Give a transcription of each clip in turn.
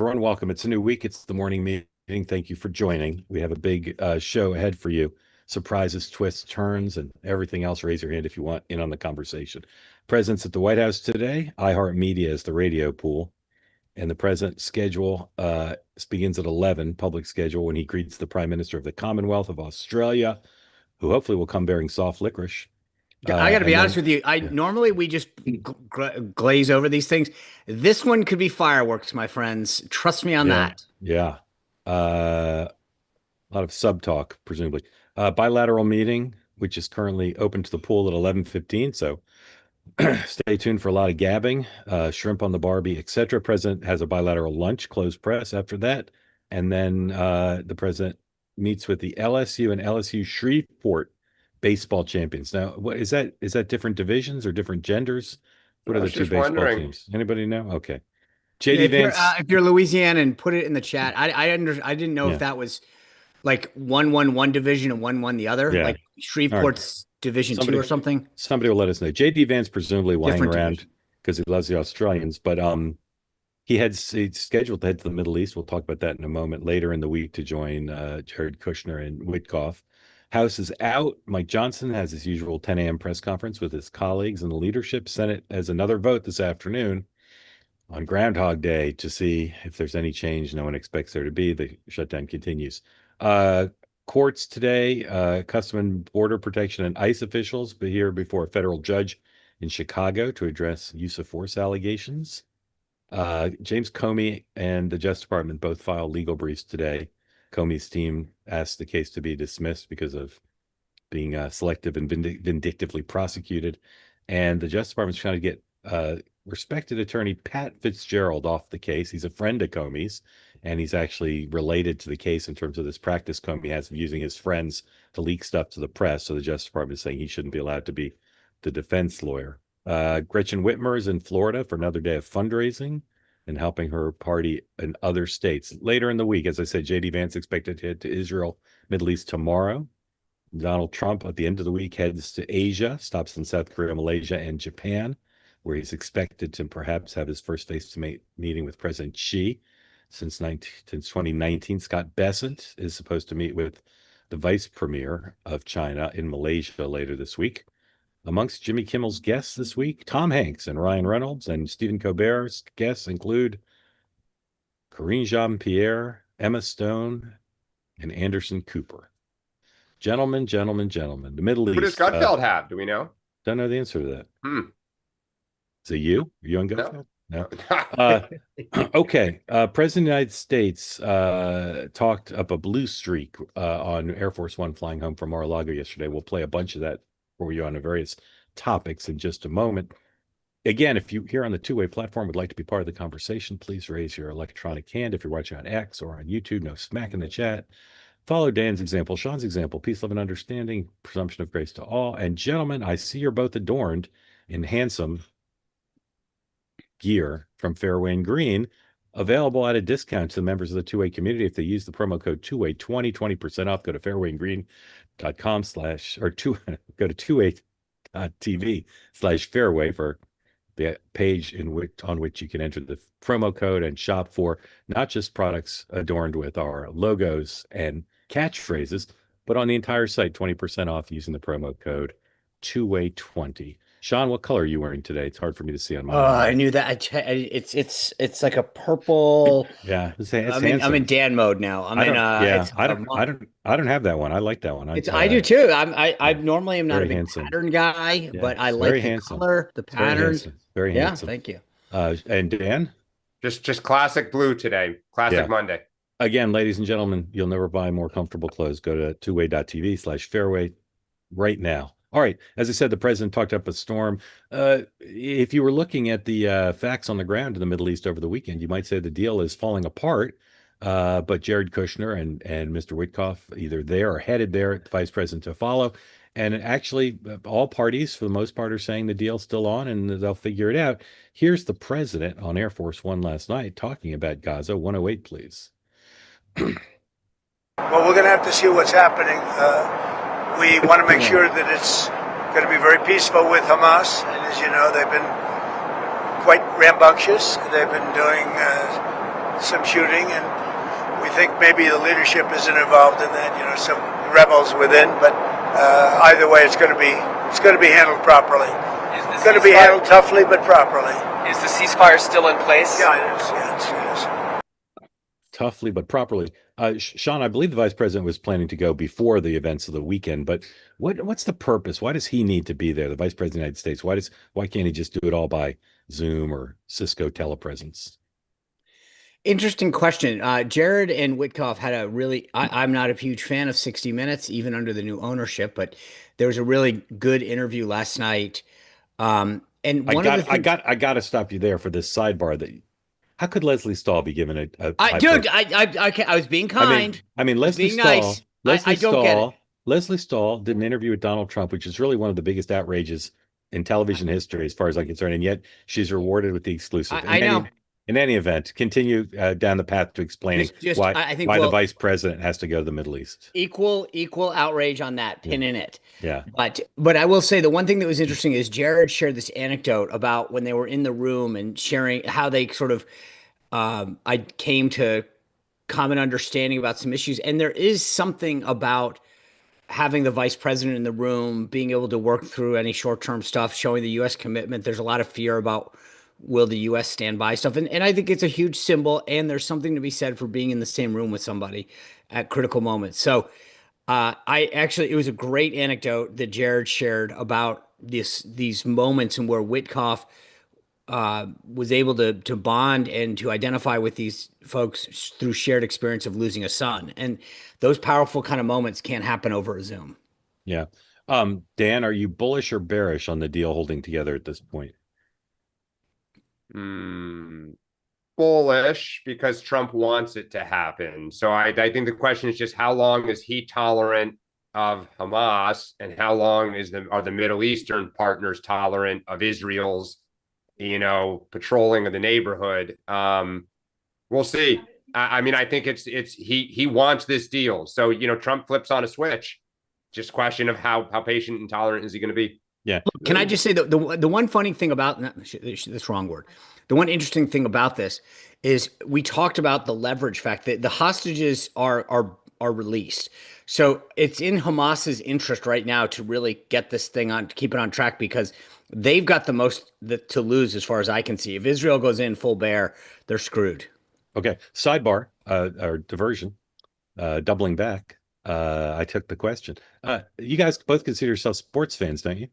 Everyone, welcome. It's a new week. It's the morning meeting. Thank you for joining. We have a big show ahead for you. Surprises, twists, turns, and everything else. Raise your hand if you want in on the conversation. Presence at the White House today. iHeartMedia is the radio pool. And the president's schedule begins at 11, public schedule, when he greets the Prime Minister of the Commonwealth of Australia, who hopefully will come bearing soft licorice. I got to be And honest then, with you. I yeah, normally we just glaze over these things. This one could be fireworks, my friends. Trust me on yeah, that. yeah. A lot of sub talk, presumably. Bilateral meeting, which is currently open to the pool at 11:15. So stay tuned for a lot of gabbing, shrimp on the Barbie, etc. President has a bilateral lunch, closed press after that, and then the president meets with the LSU and LSU Shreveport baseball champions. Now, what is that? Is that different divisions or different genders? What I are the was two just baseball wondering. teams? Anybody know? Okay. Yeah, JD Vance. if you're Louisiana and put it in the chat. I didn't know if Yeah. that was like one division and one the other, Yeah. like All right. Shreveport's Division Two or Somebody something. somebody will let us know. JD Vance presumably will hang Different around division. because he loves the Australians, but he's scheduled to head to the Middle East. We'll talk about that in a moment later in the week to join Jared Kushner and Witkoff. House is out. Mike Johnson has his usual 10 a.m. press conference with his colleagues in the leadership. Senate has another vote this afternoon on Groundhog Day to see if there's any change. No one expects there to be. The shutdown continues. Uh, Courts today, Custom and Border Protection and ICE officials be here before a federal judge in Chicago to address use of force allegations. James Comey and the Justice Department both filed legal briefs today. Comey's team asked the case to be dismissed because of being selective and vindictively prosecuted. And the Justice Department's trying to get respected attorney Pat Fitzgerald off the case. He's a friend of Comey's, and he's actually related to the case in terms of this practice Comey has of using his friends to leak stuff to the press. So the Justice Department is saying he shouldn't be allowed to be the defense lawyer. Gretchen Whitmer is in Florida for another day of fundraising and helping her party in other states. Later in the week, as I said, JD Vance expected to head to Israel, Middle East tomorrow. Donald Trump at the end of the week heads to Asia, stops in South Korea, Malaysia, and Japan, where he's expected to perhaps have his first face-to-face meeting with President Xi since 2019. Scott Bessent is supposed to meet with the vice premier of China in Malaysia later this week. Amongst Jimmy Kimmel's guests this week, Tom Hanks and Ryan Reynolds and Stephen Colbert's guests include Karine Jean-Pierre, Emma Stone, and Anderson Cooper. Gentlemen, the Middle Who does East. Gutfeld have? Do we know? Don't know the answer to that. Is it you? Are you on Gutfeld? No. Okay. President of the United States talked up a blue streak on Air Force One flying home from Mar-a-Lago yesterday. We'll play a bunch of that for you on various topics in just a moment. Again, if you here on the two-way platform would like to be part of the conversation, please raise your electronic hand. If you're watching on X or on YouTube, no smack in the chat. Follow Dan's example, Sean's example, peace, love, and understanding, presumption of grace to all. And gentlemen, I see you're both adorned in handsome gear from Fairway and Green, available at a discount to the members of the two-way community. If they use the promo code two-way 20% off, go to fairwayandgreen.com go to two-way.tv/fairway for the page on which you can enter the promo code and shop for not just products adorned with our logos and catchphrases, but on the entire site, 20% off using the promo code two-way20. Sean, what color are you wearing today? It's hard for me to see on my Oh, I end. knew that. It's like a purple. Yeah, it's I'm in handsome. Dan mode now. I don't. Yeah, It's I don't have that one. I like that one. I do too. I Yeah, normally am not a very big handsome. pattern guy, Yeah, but I it's like very the handsome. color, the It's very patterns. handsome. Very Yeah, handsome. thank you. And Dan? Just classic blue today. Classic Yeah. Monday. Again, ladies and gentlemen, you'll never buy more comfortable clothes. Go to two-way.tv/fairway right now. All right. As I said, the president talked up a storm. If you were looking at the facts on the ground in the Middle East over the weekend, you might say the deal is falling apart. But Jared Kushner and Mr. Witkoff, either there or headed there, the vice president to follow. And actually, all parties, for the most part, are saying the deal's still on and they'll figure it out. Here's the president on Air Force One last night talking about Gaza. 108, please. Well, we're going to have to see what's happening. We want to make sure that it's going to be very peaceful with Hamas. And as you know, they've been quite rambunctious. They've been doing some shooting, and we think maybe the leadership isn't involved in that. Some rebels within, but either way, it's going to be handled properly. It's going to be handled toughly, but properly. Is the ceasefire still in place? Yeah, it is. Yeah, it is. Toughly but properly. Sean, I believe the vice president was planning to go before the events of the weekend, but what's the purpose? Why does he need to be there, the vice president of the United States? Why can't he just do it all by Zoom or Cisco telepresence? Interesting question. Jared and Witkoff had a really, I'm not a huge fan of 60 Minutes, even under the new ownership, but there was a really good interview last night. And one of the things, I got to stop you there for this sidebar. How could Leslie Stahl be given a dude, I was being kind. I mean, Leslie being Stahl, nice. Leslie I don't get it. Leslie Stahl did an interview with Donald Trump, which is really one of the biggest outrages in television history, as far as I'm concerned. And yet she's rewarded with the exclusive. I know. In any event, continue down the path to explaining I think why the vice president has to go to the Middle East. Equal outrage on that, pin in it. Yeah. But I will say the one thing that was interesting is Jared shared this anecdote about when they were in the room and sharing how they sort of I came to common understanding about some issues. And there is something about having the vice president in the room, being able to work through any short-term stuff, showing the U.S. commitment. There's a lot of fear about will the U.S. stand by stuff. And I think it's a huge symbol. And there's something to be said for being in the same room with somebody at critical moments. So it was a great anecdote that Jared shared about these moments and where Witkoff was able to bond and to identify with these folks through shared experience of losing a son. And those powerful kind of moments can't happen over a Zoom. Yeah. Dan, are you bullish or bearish on the deal holding together at this point? Bullish, because Trump wants it to happen. So I think the question is just how long is he tolerant of Hamas, and how long are the Middle Eastern partners tolerant of Israel's patrolling of the neighborhood? We'll see. I mean, I think he wants this deal. So, Trump flips on a switch. Just question of how patient and tolerant is he going to be? Yeah. Can I just say the one funny thing about this wrong word? The one interesting thing about this is we talked about the leverage fact that the hostages are released. So it's in Hamas's interest right now to really get this thing on, to keep it on track, because they've got the most to lose as far as I can see. If Israel goes in full bear, they're screwed. Okay. Sidebar, or diversion, doubling back. I took the question. You guys both consider yourselves sports fans, don't you?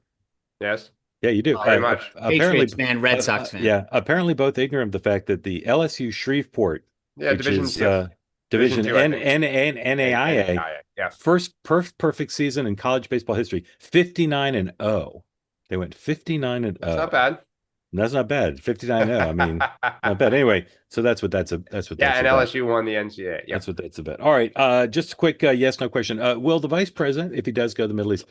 Yes. Yeah, you do. Very much. Apparently, Patriots fan, Red Sox fan. Yeah, apparently both ignorant of the fact that the LSU Shreveport, which is Division two, I think. NAIA, Yeah. first perfect season in college baseball history, 59-0. They went 59-0. That's not bad. That's not bad. 59-0. I mean, not bad. Anyway, so that's what that's and about. LSU won the NCAA. Yeah. That's what that's about. All right. Just a quick yes, no question. Will the vice president, if he does go to the Middle East,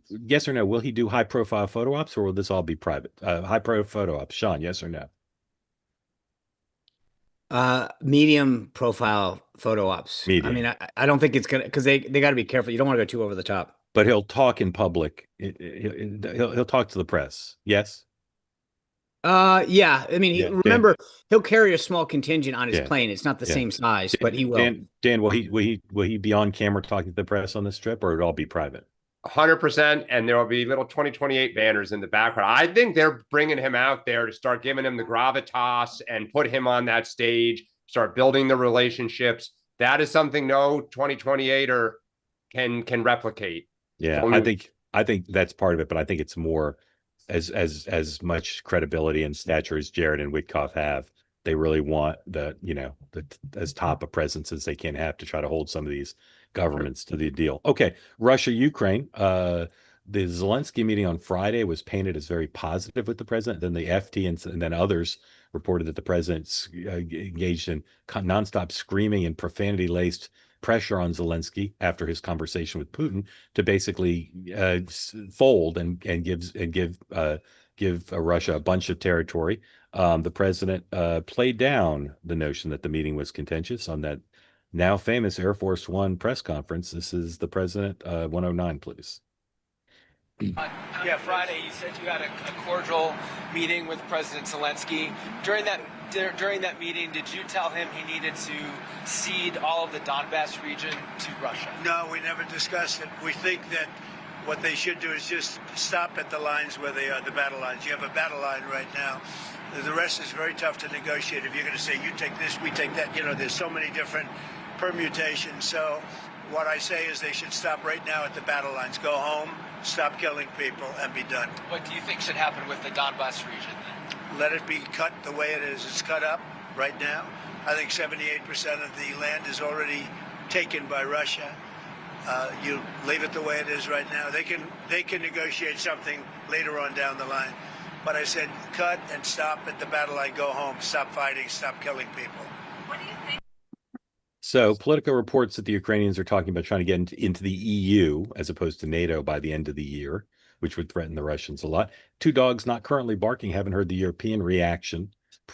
yes or no, will he do high profile photo ops, or will this all be private? High pro photo ops. Sean, yes or no? Medium profile photo ops. Medium. I mean, I don't think it's gonna, because they got to be careful. You don't want to go too over the top. But he'll talk in public. He'll talk to the press. Yes. Yeah. I mean, remember, he'll carry a small contingent on his Yeah. plane. It's not the same size, but he will. Dan, will he be on camera talking to the press on this trip, or it'll all be private? 100%, and there will be little 2028 banners in the background. I think they're bringing him out there to start giving him the gravitas and put him on that stage, start building the relationships. That is something no 2028er can replicate. Yeah, I think that's part of it, but I think it's more as much credibility and stature as Jared and Witkoff have. They really want the as top a presence as they can have to try to hold some of these governments to the deal. Okay, Russia, Ukraine. The Zelensky meeting on Friday was painted as very positive with the president. Then the FT and then others reported that the president's engaged in nonstop screaming and profanity-laced pressure on Zelensky after his conversation with Putin to basically fold and give Russia a bunch of territory. The president played down the notion that the meeting was contentious on that now famous Air Force One press conference. This is the president, 109, please. Yeah, Friday, you said you had a cordial meeting with President Zelensky. During that meeting, did you tell him he needed to cede all of the Donbass region to Russia? No, we never discussed it. We think that what they should do is just stop at the lines where they are, the battle lines. You have a battle line right now. The rest is very tough to negotiate. If you're going to say, you take this, we take that, there's so many different permutations. So what I say is they should stop right now at the battle lines. Go home, stop killing people, and be done. What do you think should happen with the Donbass region then? Let it be cut the way it is. It's cut up right now. I think 78% of the land is already taken by Russia. You leave it the way it is right now. They can negotiate something later on down the line. But I said cut and stop at the battle line, go home, stop fighting, stop killing people. What do you think? So Politico reports that the Ukrainians are talking about trying to get into the EU as opposed to NATO by the end of the year, which would threaten the Russians a lot. Two dogs not currently barking. Haven't heard the European reaction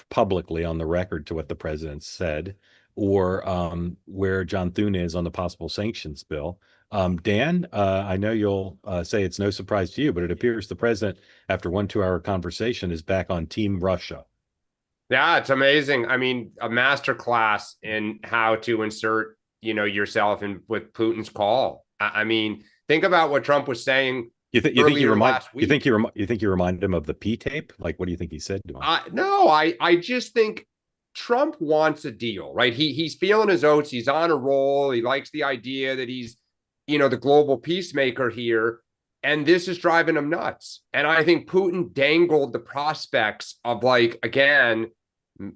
publicly on the record to what the president said, or where John Thune is on the possible sanctions bill. Dan, I know you'll say it's no surprise to you, but it appears the president, after 1 2-hour conversation, is back on Team Russia. Yeah, it's amazing. I mean, a master class in how to insert, yourself in with Putin's call. I mean, think about what Trump was saying. You think you remind him of the P tape? Like, what do you think he said to him? No, I just think Trump wants a deal, right? He's feeling his oats. He's on a roll. He likes the idea that he's, the global peacemaker here. And this is driving him nuts. And I think Putin dangled the prospects of, like, again,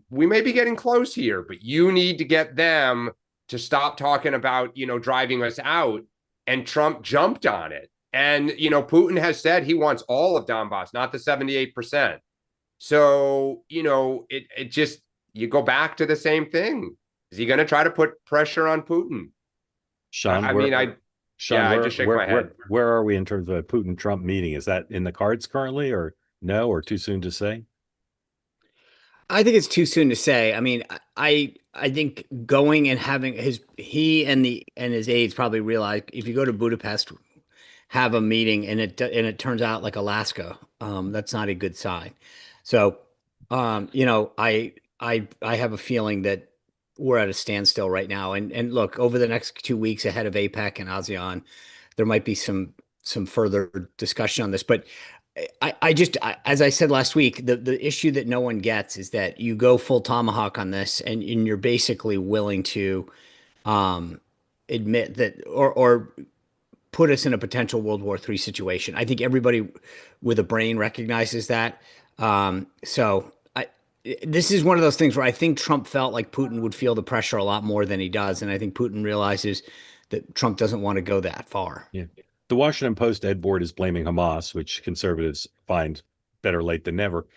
we may be getting close here, but you need to get them to stop talking about, driving us out. And Trump jumped on it. And, Putin has said he wants all of Donbass, not the 78%. So, it just, you go back to the same thing. Is he going to try to put pressure on Putin? Sean, I just shake my head. Where are we in terms of a Putin-Trump meeting? Is that in the cards currently, or no, or too soon to say? I think it's too soon to say. I mean, I think going and having he and his aides probably realize if you go to Budapest, have a meeting and it turns out like Alaska, that's not a good sign. So, I have a feeling that we're at a standstill right now. And look, over the next 2 weeks ahead of APEC and ASEAN, there might be some further discussion on this. But as I said last week, the issue that no one gets is that you go full tomahawk on this, and you're basically willing to admit that or put us in a potential World War III situation. I think everybody with a brain recognizes that. This is one of those things where I think Trump felt like Putin would feel the pressure a lot more than he does. And I think Putin realizes that Trump doesn't want to go that far. Yeah. The Washington Post Ed Board is blaming Hamas, which conservatives find better late than never.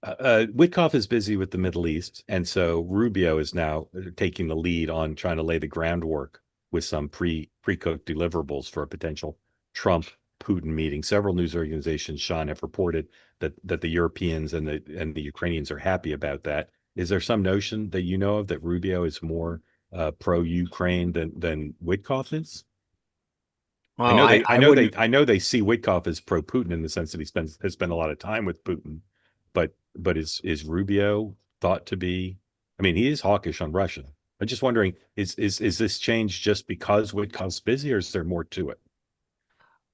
Witkoff is busy with the Middle East. And so Rubio is now taking the lead on trying to lay the groundwork with some pre-cooked deliverables for a potential Trump-Putin meeting. Several news organizations, Sean, have reported that the Europeans and the Ukrainians are happy about that. Is there some notion that you know of that Rubio is more pro-Ukraine than Witkoff is? Well, I know they see Witkoff as pro-Putin in the sense that has spent a lot of time with Putin, but is Rubio thought to be? I mean, he is hawkish on Russia. I'm just wondering, is this change just because Witkoff's busy, or is there more to it?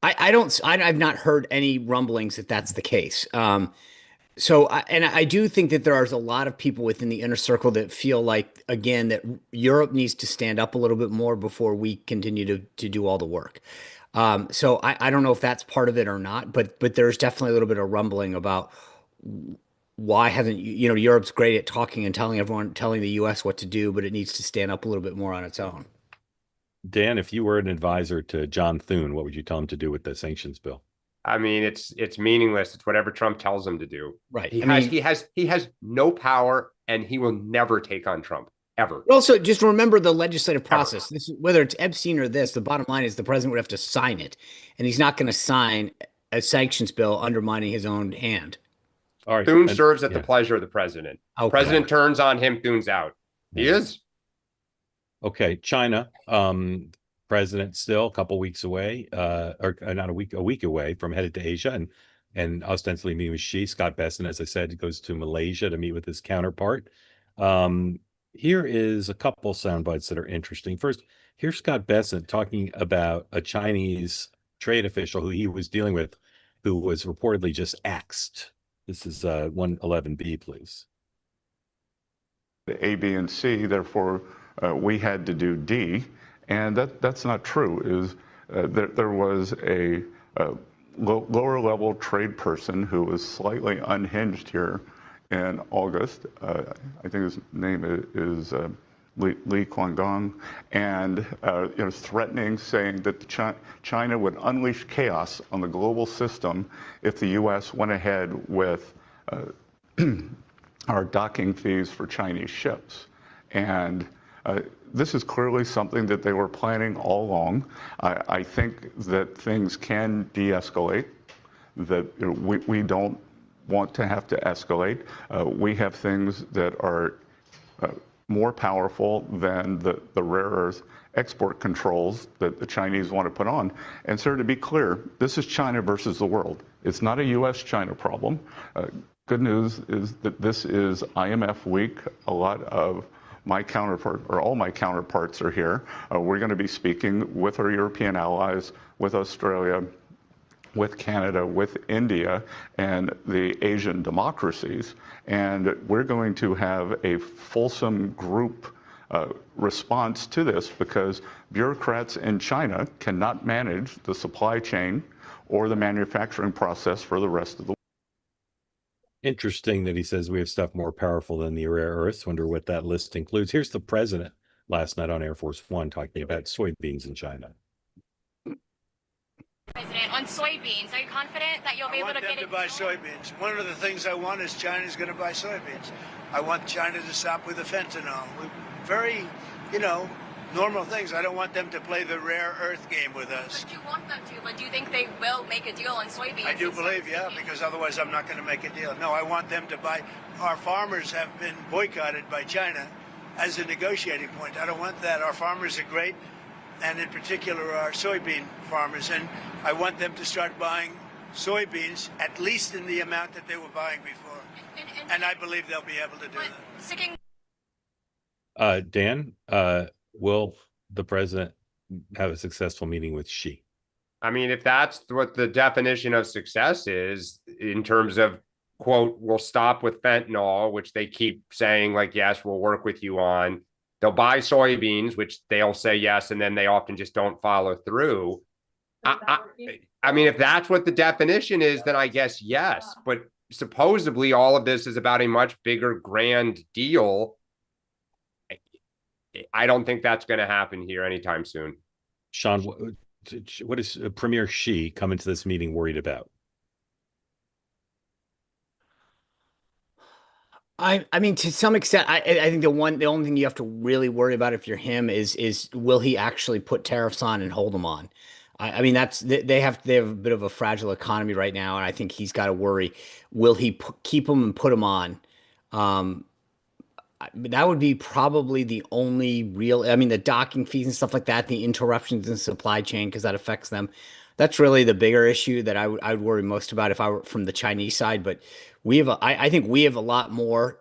I've not heard any rumblings that that's the case. I do think that there are a lot of people within the inner circle that feel like, again, that Europe needs to stand up a little bit more before we continue to do all the work. I don't know if that's part of it or not, but there's definitely a little bit of rumbling about why haven't Europe's great at talking and telling the U.S. what to do, but it needs to stand up a little bit more on its own. Dan, if you were an advisor to John Thune, what would you tell him to do with the sanctions bill? I mean, it's meaningless. It's whatever Trump tells him to do. Right. He has no power, and he will never take on Trump ever. Also, just remember the legislative process. This, whether it's Epstein or this, the bottom line is the president would have to sign it, and he's not going to sign a sanctions bill undermining his own hand. All right. Thune serves at the pleasure of the president. Okay. President turns on him, Thune's out. He is. Okay, China. president still a couple weeks away, or not a week away from headed to Asia and ostensibly meeting with Xi. Scott Bessent, as I said, goes to Malaysia to meet with his counterpart. Here is a couple sound bites that are interesting. First, here's Scott Bessent talking about a Chinese trade official who he was dealing with, who was reportedly just axed. This is 111B, please. The A, B, and C, therefore we had to do D, and that's not true. There was a lower level trade person who was slightly unhinged here in August. I think his name is Li Guangdong, and threatening, saying that China would unleash chaos on the global system if the U.S. went ahead with our docking fees for Chinese ships. And this is clearly something that they were planning all along. I think that things can de-escalate, that we don't want to have to escalate. We have things that are more powerful than the rare earth export controls that the Chinese want to put on. And sir, to be clear, this is China versus the world. It's not a U.S. China problem. Good news is that this is IMF week. A lot of my counterpart, or all my counterparts, are here. We're going to be speaking with our European allies, with Australia, with Canada, with India, and the Asian democracies. And we're going to have a fulsome group response to this, because bureaucrats in China cannot manage the supply chain or the manufacturing process for the rest of the world. Interesting that he says we have stuff more powerful than the rare earths. Wonder what that list includes. Here's the president last night on Air Force One talking about soybeans in China. President, on soybeans, are you confident that you'll be able to get it? I want them to buy soybeans. One of the things I want is China's going to buy soybeans. I want China to stop with the fentanyl. Very, normal things. I don't want them to play the rare earth game with us. But you want them to, but do you think they will make a deal on soybeans? I do believe, yeah, because otherwise I'm not going to make a deal. No, I want them to buy. Our farmers have been boycotted by China as a negotiating point. I don't want that. Our farmers are great, and in particular our soybean farmers, and I want them to start buying soybeans at least in the amount that they were buying before. And I believe they'll be able to do that. Sticking. Dan, will the president have a successful meeting with Xi? I mean, if that's what the definition of success is, in terms of, quote, we'll stop with fentanyl, which they keep saying, like, yes, we'll work with you on. They'll buy soybeans, which they'll say yes, and then they often just don't follow through. I mean, if that's what the definition is, then I guess yes. But supposedly all of this is about a much bigger, grand deal. I don't think that's going to happen here anytime soon. Sean, what is Premier Xi coming to this meeting worried about? I mean, to some extent, I think the only thing you have to really worry about if you're him is will he actually put tariffs on and hold them on? I mean, they have a bit of a fragile economy right now, and I think he's got to worry. Will he keep them and put them on? That would be probably the only real. I mean, the docking fees and stuff like that, the interruptions in the supply chain, because that affects them. That's really the bigger issue that I would worry most about if I were from the Chinese side. But I think we have a lot more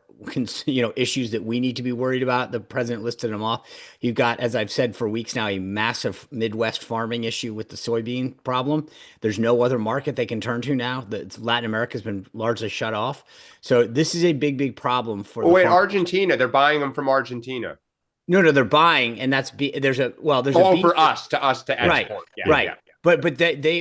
issues that we need to be worried about. The president listed them off. You've got, as I've said for weeks now, a massive Midwest farming issue with the soybean problem. There's no other market they can turn to now. Latin America has been largely shut off. So this is a big, big problem for. Wait, Argentina? They're buying them from Argentina. No, they're buying, and there's a for us to export. Right, yeah, right. Yeah. But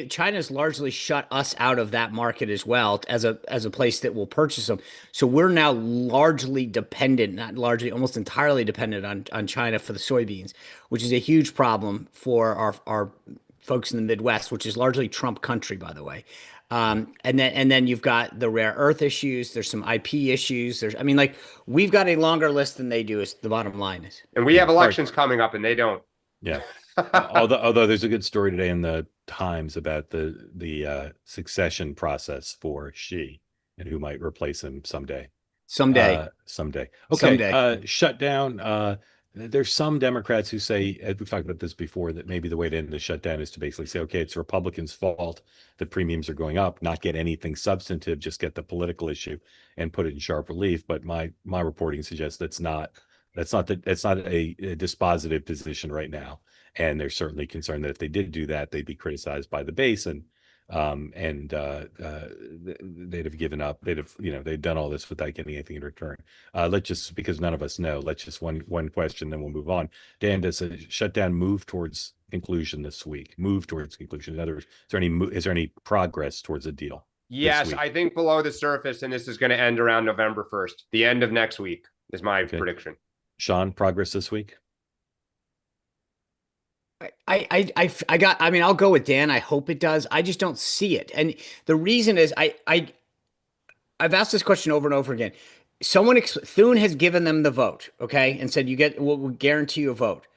China's largely shut us out of that market as well as a place that will purchase them. So we're now largely dependent, not largely, almost entirely dependent on China for the soybeans, which is a huge problem for our folks in the Midwest, which is largely Trump country, by the way. And then you've got the rare earth issues. There's some IP issues. We've got a longer list than they do. Is the bottom line is. And we have elections coming up, and they don't. Yeah. although there's a good story today in the Times about the succession process for Xi and who might replace him someday. Someday. Okay. Someday. Shutdown. there's some Democrats who say, as we've talked about this before, that maybe the way to end the shutdown is to basically say, okay, it's Republicans' fault that premiums are going up, not get anything substantive, just get the political issue and put it in sharp relief. But my reporting suggests that's not a dispositive position right now. And they're certainly concerned that if they did do that, they'd be criticized by the base they'd have given up. They'd done all this without getting anything in return. Let's just, because none of us know, let's just one question, then we'll move on. Dan, does a shutdown move towards conclusion this week? Move towards conclusion. In other words, is there any progress towards a deal? Yes, I think below the surface, and this is going to end around November 1st. The end of next week is my prediction. Sean, progress this week? I'll go with Dan. I hope it does. I just don't see it. And the reason is I've asked this question over and over again. Thune has given them the vote, okay, and said we'll guarantee you a vote.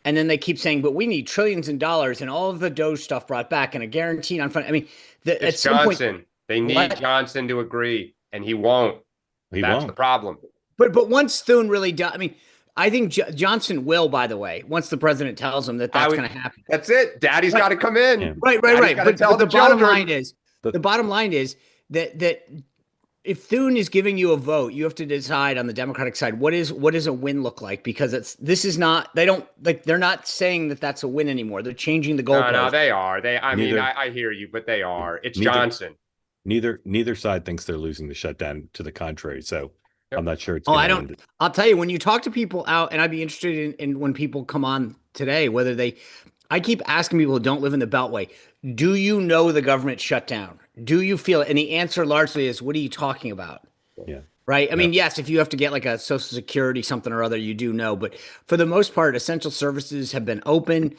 And then they keep saying, but we need trillions in dollars and all of the Doge stuff brought back and a guarantee on fund. I mean, it's Johnson. They need Johnson to agree, and he won't. That's the problem. But once Thune really does, I mean, I think Johnson will, by the way, once the president tells him that's going to happen. That's it. Daddy's got to come in. Yeah. Right. But the bottom line is that if Thune is giving you a vote, you have to decide on the Democratic side, what does a win look like? Because they're not saying that that's a win anymore. They're changing the goalpost. No, they are. I hear you, but they are. It's Johnson. Neither side thinks they're losing the shutdown. To the contrary. So I'm not sure it's. I'll tell you, when you talk to people out, and I'd be interested in when people come on today, I keep asking people who don't live in the Beltway, do you know the government shut down? Do you feel it? And the answer largely is, what are you talking about? Yeah. Right. I mean, yes, if you have to get like a Social Security, something or other, you do know. But for the most part, essential services have been open.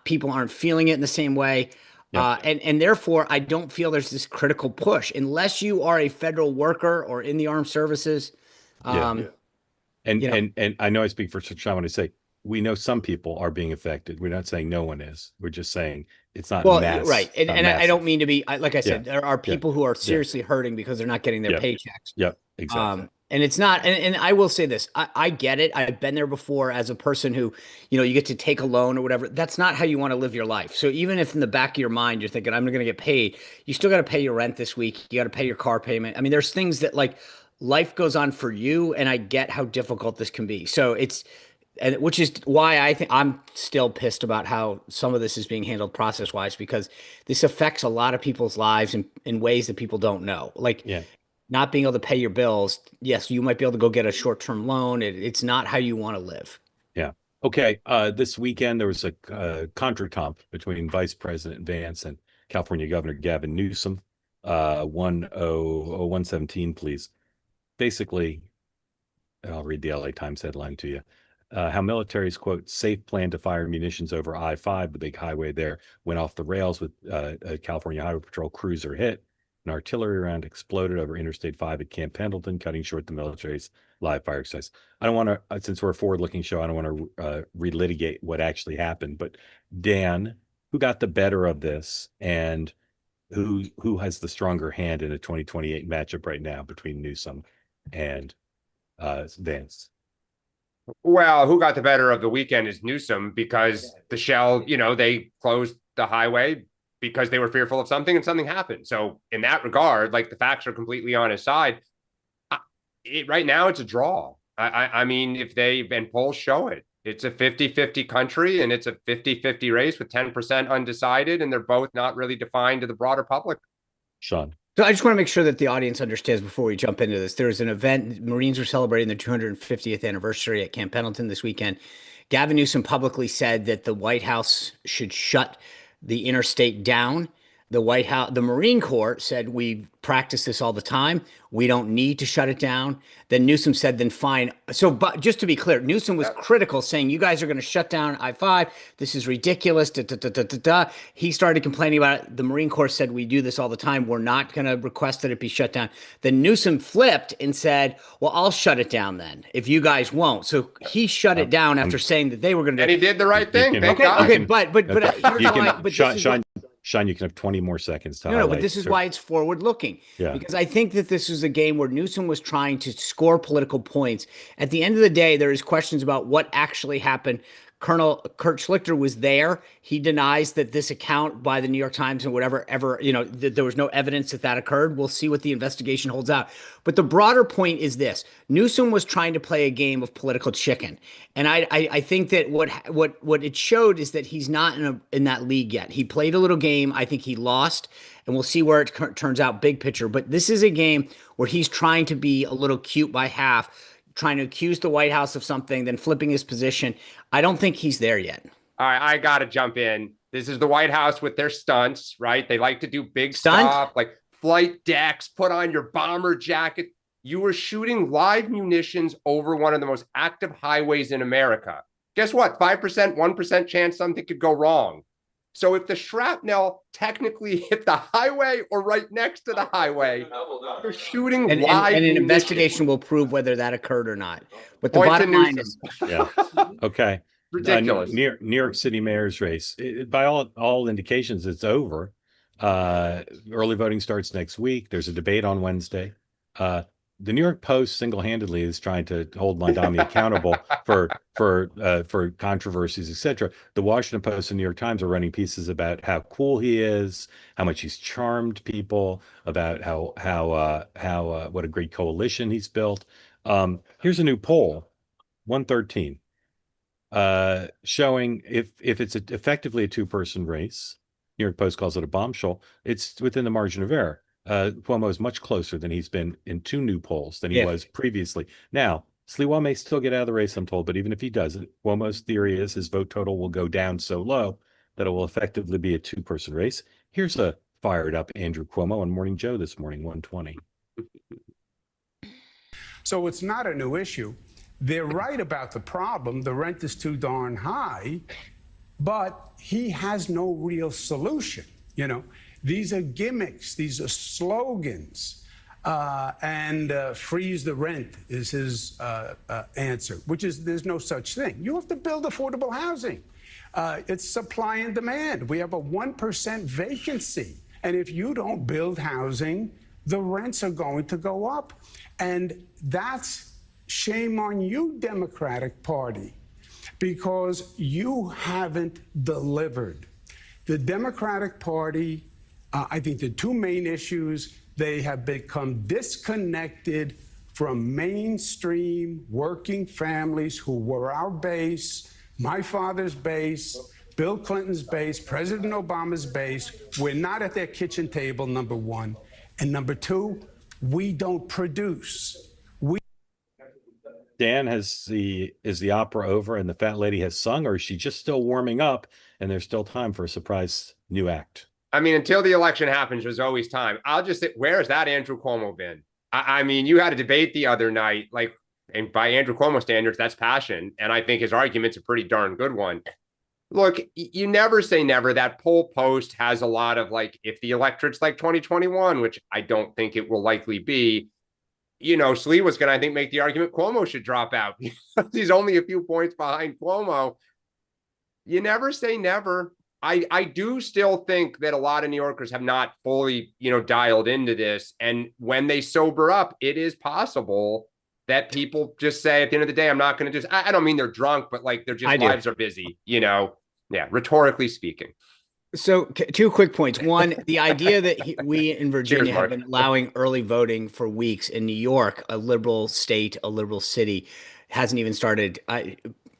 People aren't feeling it in the same way. Yeah. And therefore, I don't feel there's this critical push unless you are a federal worker or in the armed services. And I know I speak for Sean when I say we know some people are being affected. We're not saying no one is. We're just saying it's not mass. Right. And I don't mean to be, like I said, there are people who are seriously hurting because they're not getting their paychecks. Yep, exactly. And it's not, and I will say this, I get it. I've been there before as a person who, you get to take a loan or whatever. That's not how you want to live your life. So even if in the back of your mind, you're thinking, I'm going to get paid, you still got to pay your rent this week. You got to pay your car payment. I mean, there's things that life goes on for you. And I get how difficult this can be. So which is why I think I'm still pissed about how some of this is being handled process wise, because this affects a lot of people's lives in ways that people don't know. Not being able to pay your bills. Yes, you might be able to go get a short-term loan. It's not how you want to live. Yeah. Okay. This weekend, there was a contretemps between Vice President Vance and California Governor Gavin Newsom. 117, please. Basically, I'll read the LA Times headline to you. How military's, quote, safe plan to fire munitions over I-5, the big highway there, went off the rails with a California Highway Patrol cruiser hit. An artillery round exploded over Interstate 5 at Camp Pendleton, cutting short the military's live fire exercise. I don't want to, since we're a forward-looking show, I don't want to relitigate what actually happened. But Dan, who got the better of this, and who has the stronger hand in a 2028 matchup right now between Newsom and Vance? Well, who got the better of the weekend is Newsom, because the Shell, they closed the highway because they were fearful of something, and something happened. So in that regard, the facts are completely on his side. Right now, it's a draw. I mean, and polls show it, it's a 50-50 country, and it's a 50-50 race with 10% undecided, and they're both not really defined to the broader public. Sean. So I just want to make sure that the audience understands before we jump into this. There was an event, Marines were celebrating their 250th anniversary at Camp Pendleton this weekend. Gavin Newsom publicly said that the White House should shut the interstate down. The Marine Corps said, we practice this all the time. We don't need to shut it down. Then Newsom said, then fine. So, but just to be clear, Newsom was critical, saying, you guys are going to shut down I-5. This is ridiculous. He started complaining about it. The Marine Corps said, we do this all the time. We're not going to request that it be shut down. Then Newsom flipped and said, well, I'll shut it down then if you guys won't. So he shut it down after saying that they were going to. And he did the right thing. Okay, but Sean, you can have 20 more seconds to No, highlight. but this is why it's forward looking. Yeah. Because I think that this is a game where Newsom was trying to score political points. At the end of the day, there is questions about what actually happened. Colonel Kurt Schlichter was there. He denies that this account by the New York Times and whatever ever, that there was no evidence that occurred. We'll see what the investigation holds out. But the broader point is this: Newsom was trying to play a game of political chicken, and I think that what it showed is that he's not in that league yet. He played a little game. I think he lost, and we'll see where it turns out big picture. But this is a game where he's trying to be a little cute by half, trying to accuse the White House of something, then flipping his position. I don't think he's there yet. All right, I got to jump in. This is the White House with their stunts, right? They like to do big Stunt? stuff like flight decks, put on your bomber jacket. You were shooting live munitions over one of the most active highways in America. Guess what? 5%, 1% chance something could go wrong. So if the shrapnel technically hit the highway or right next to the highway, you're shooting live and an munitions. investigation will prove whether that occurred or not. But the Point to bottom line Newsom. is, Yeah. Okay. Ridiculous. New York City mayor's race. By all indications, it's over. Early voting starts next week. There's a debate on Wednesday. The New York Post single-handedly is trying to hold Mondami accountable for controversies, etc. The Washington Post and New York Times are running pieces about how cool he is, how much he's charmed people, about how what a great coalition he's built. Here's a new poll, 113, showing if it's effectively a two-person race. New York Post calls it a bombshell. It's within the margin of error. Cuomo is much closer than he's been in two new polls than he was previously. Now, Sliwa may still get out of the race, I'm told, but even if he doesn't, Cuomo's theory is his vote total will go down so low that it will effectively be a two-person race. Here's a fired up Andrew Cuomo on Morning Joe this morning, 120. So it's not a new issue. They're right about the problem. The rent is too darn high, but he has no real solution. These are gimmicks. These are slogans. And freeze the rent is his answer, which is there's no such thing. You have to build affordable housing. It's supply and demand. We have a 1% vacancy. And if you don't build housing, the rents are going to go up. And that's shame on you, Democratic Party, because you haven't delivered. The Democratic Party, I think the two main issues, they have become disconnected from mainstream working families who were our base, my father's base, Bill Clinton's base, President Obama's base. We're not at their kitchen table, number one. And number two, we don't produce. Dan, is the opera over and the fat lady has sung, or is she just still warming up and there's still time for a surprise new act? I mean, until the election happens, there's always time. I'll just say, where has that Andrew Cuomo been? I mean, you had a debate the other night, and by Andrew Cuomo standards, that's passion. And I think his argument's a pretty darn good one. Look, you never say never. That poll post has a lot of if the electorate's like 2021, which I don't think it will likely be, Slee was going to, I think, make the argument Cuomo should drop out. He's only a few points behind Cuomo. You never say never. I do still think that a lot of New Yorkers have not fully, dialed into this. And when they sober up, it is possible that people just say at the end of the day, I'm not going to do this. I don't mean they're drunk, but their lives are busy, Yeah, rhetorically speaking. So two quick points. One, the idea that we in Virginia have been allowing early voting for weeks. In New York, a liberal state, a liberal city, hasn't even started.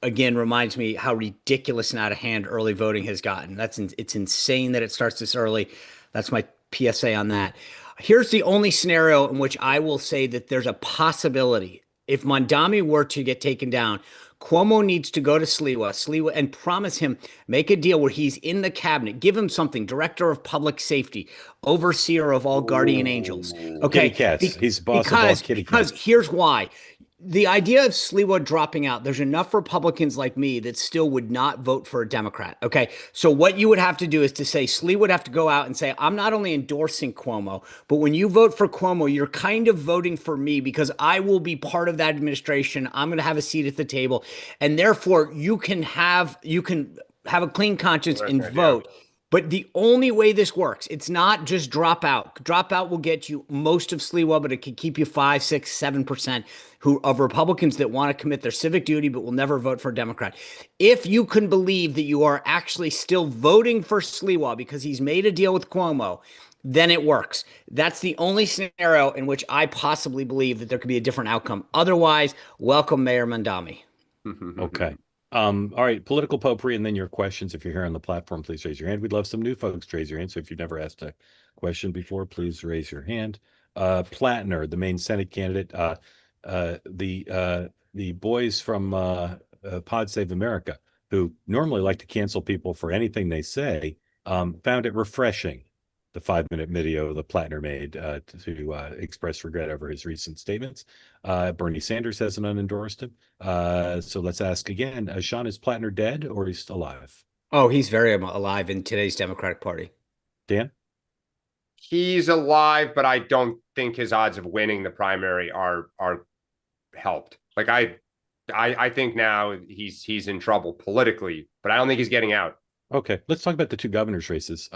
Again, reminds me how ridiculous and out of hand early voting has gotten. It's insane that it starts this early. That's my PSA on that. Here's the only scenario in which I will say that there's a possibility. If Mondami were to get taken down, Cuomo needs to go to Sliwa, and promise him, make a deal where he's in the cabinet, give him something, director of public safety, overseer of all guardian angels. Okay. Kitty cats. He's boss of all kitty cats. Because here's why. The idea of Sliwa dropping out, there's enough Republicans like me that still would not vote for a Democrat. Okay. So what you would have to do is to say, Sliwa would have to go out and say, I'm not only endorsing Cuomo, but when you vote for Cuomo, you're kind of voting for me because I will be part of that administration. I'm going to have a seat at the table. And therefore you can have a clean conscience and vote. But the only way this works, it's not just drop out. Drop out will get you most of Sliwa, but it can keep you 5, 6, 7% of Republicans that want to commit their civic duty but will never vote for a Democrat. If you can believe that you are actually still voting for Sliwa because he's made a deal with Cuomo, then it works. That's the only scenario in which I possibly believe that there could be a different outcome. Otherwise, welcome Mayor Mandami. Okay. All right, political potpourri, and then your questions. If you're here on the platform, please raise your hand. We'd love some new folks to raise your hand. So if you've never asked a question before, please raise your hand. Plattner, the main Senate candidate, the boys from Pod Save America, who normally like to cancel people for anything they say, found it refreshing, the 5-minute video that Plattner made to express regret over his recent statements. Bernie Sanders hasn't unendorsed him. So let's ask again, Sean, is Plattner dead or he's still alive? Oh, he's very alive in today's Democratic Party. Dan? He's alive, but I don't think his odds of winning the primary are helped. Like I think now he's in trouble politically, but I don't think he's getting out. Okay, let's talk about the 2 governor's races.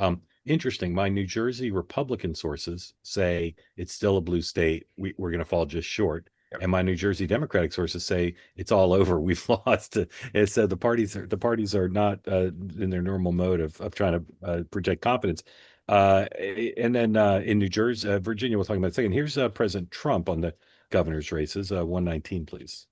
Interesting. My New Jersey Republican sources say it's still a blue state. We're going to fall just short. Yep. And my New Jersey Democratic sources say it's all over. We've lost. And so the parties are not in their normal mode of trying to project confidence. And then in New Jersey, Virginia, we'll talk about in a second. Here's President Trump on the governor's races. 119, please.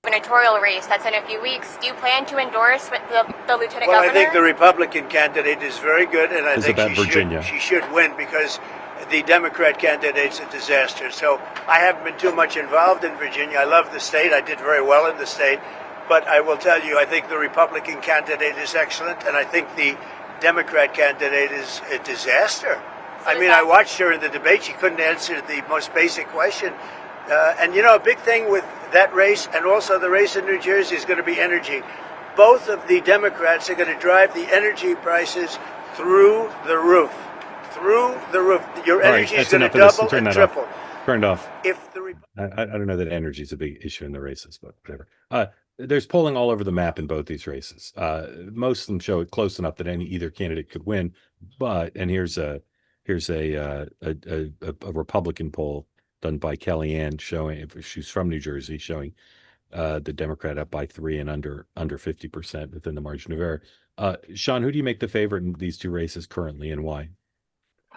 Gubernatorial race that's in a few weeks. Do you plan to endorse with the lieutenant Well, governor? I think the Republican candidate is very good, and I think Virginia. she should win because the Democrat candidate's a disaster. So I haven't been too much involved in Virginia. I love the state. I did very well in the state. But I will tell you, I think the Republican candidate is excellent, and I think the Democrat candidate is a disaster. I mean, I watched her in the debate. She couldn't answer the most basic question. And, you know, a big thing with that race and also the race in New Jersey is going to be energy. Both of the Democrats are going to drive the energy prices through the roof. Through the roof. Your energy is going to double and triple. Turned off. If the I don't know that energy is a big issue in the races, but whatever. There's polling all over the map in both these races. Most of them show it close enough that either candidate could win. But here's a Republican poll done by Kellyanne showing, she's from New Jersey, showing the Democrat up by 3 and under 50% within the margin of error. Sean, who do you make the favorite in these 2 races currently, and why?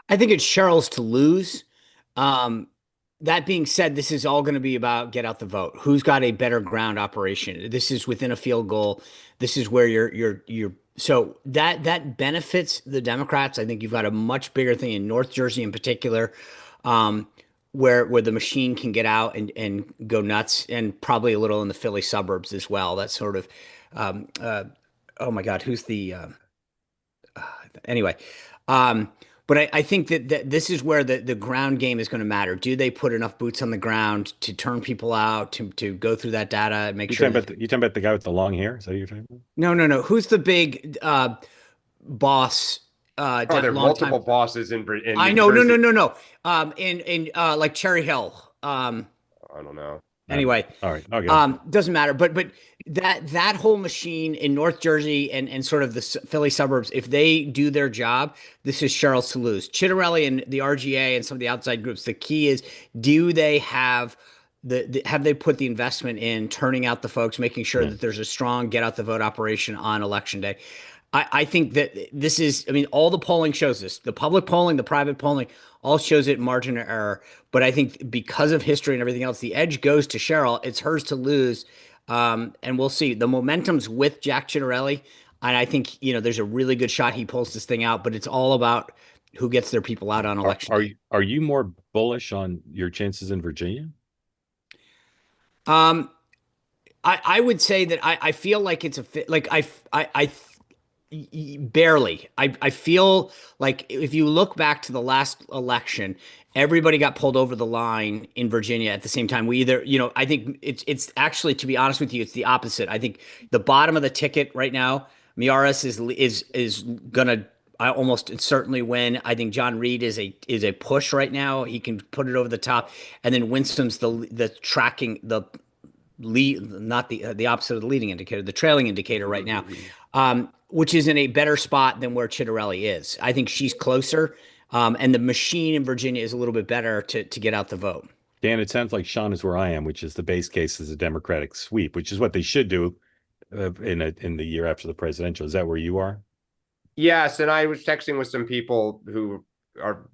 I think it's Cheryl's to lose. That being said, this is all going to be about get out the vote. Who's got a better ground operation? This is within a field goal. This is where you're so that benefits the Democrats. I think you've got a much bigger thing in North Jersey in particular, where the machine can get out and go nuts, and probably a little in the Philly suburbs as well. That's sort of oh my God, who's the anyway. But I think that this is where the ground game is going to matter. Do they put enough boots on the ground to turn people out, to go through that data and make sure? You talking about the guy with the long hair? Is that what you're talking about? No. Who's the big boss? There are multiple bosses in I know. Jersey. No. In like Cherry Hill. I don't know. Anyway, all right. Okay. Doesn't matter. But that whole machine in North Jersey and sort of the Philly suburbs, if they do their job, this is Cheryl's to lose. Chitterelli and the RGA and some of the outside groups. The key is, do they have have they put the investment in turning out the folks, making sure that there's a strong get out the vote operation on election day? I think that this is, I mean, all the polling shows this. The public polling, the private polling, all shows it margin of error. But I think because of history and everything else, the edge goes to Cheryl. It's hers to lose. And we'll see. The momentum's with Jack Chitterelli. And I think, there's a really good shot he pulls this thing out. But it's all about who gets their people out on election day. Are you more bullish on your chances in Virginia? I would say that I feel like it's a fit. Like I barely. I feel like if you look back to the last election, everybody got pulled over the line in Virginia at the same time. We either, I think it's actually, to be honest with you, it's the opposite. I think the bottom of the ticket right now, Miaris is gonna I almost certainly win. I think John Reed is a push right now. He can put it over the top, and then Winston's the tracking the lead, not the opposite of the leading indicator, the trailing indicator right now, which is in a better spot than where Chitterelli is. I think she's closer, and the machine in Virginia is a little bit better to get out the vote. Dan, it sounds like Sean is where I am, which is the base case is a Democratic sweep, which is what they should do in the year after the presidential. Is that where you are? Yes, and I was texting with some people who are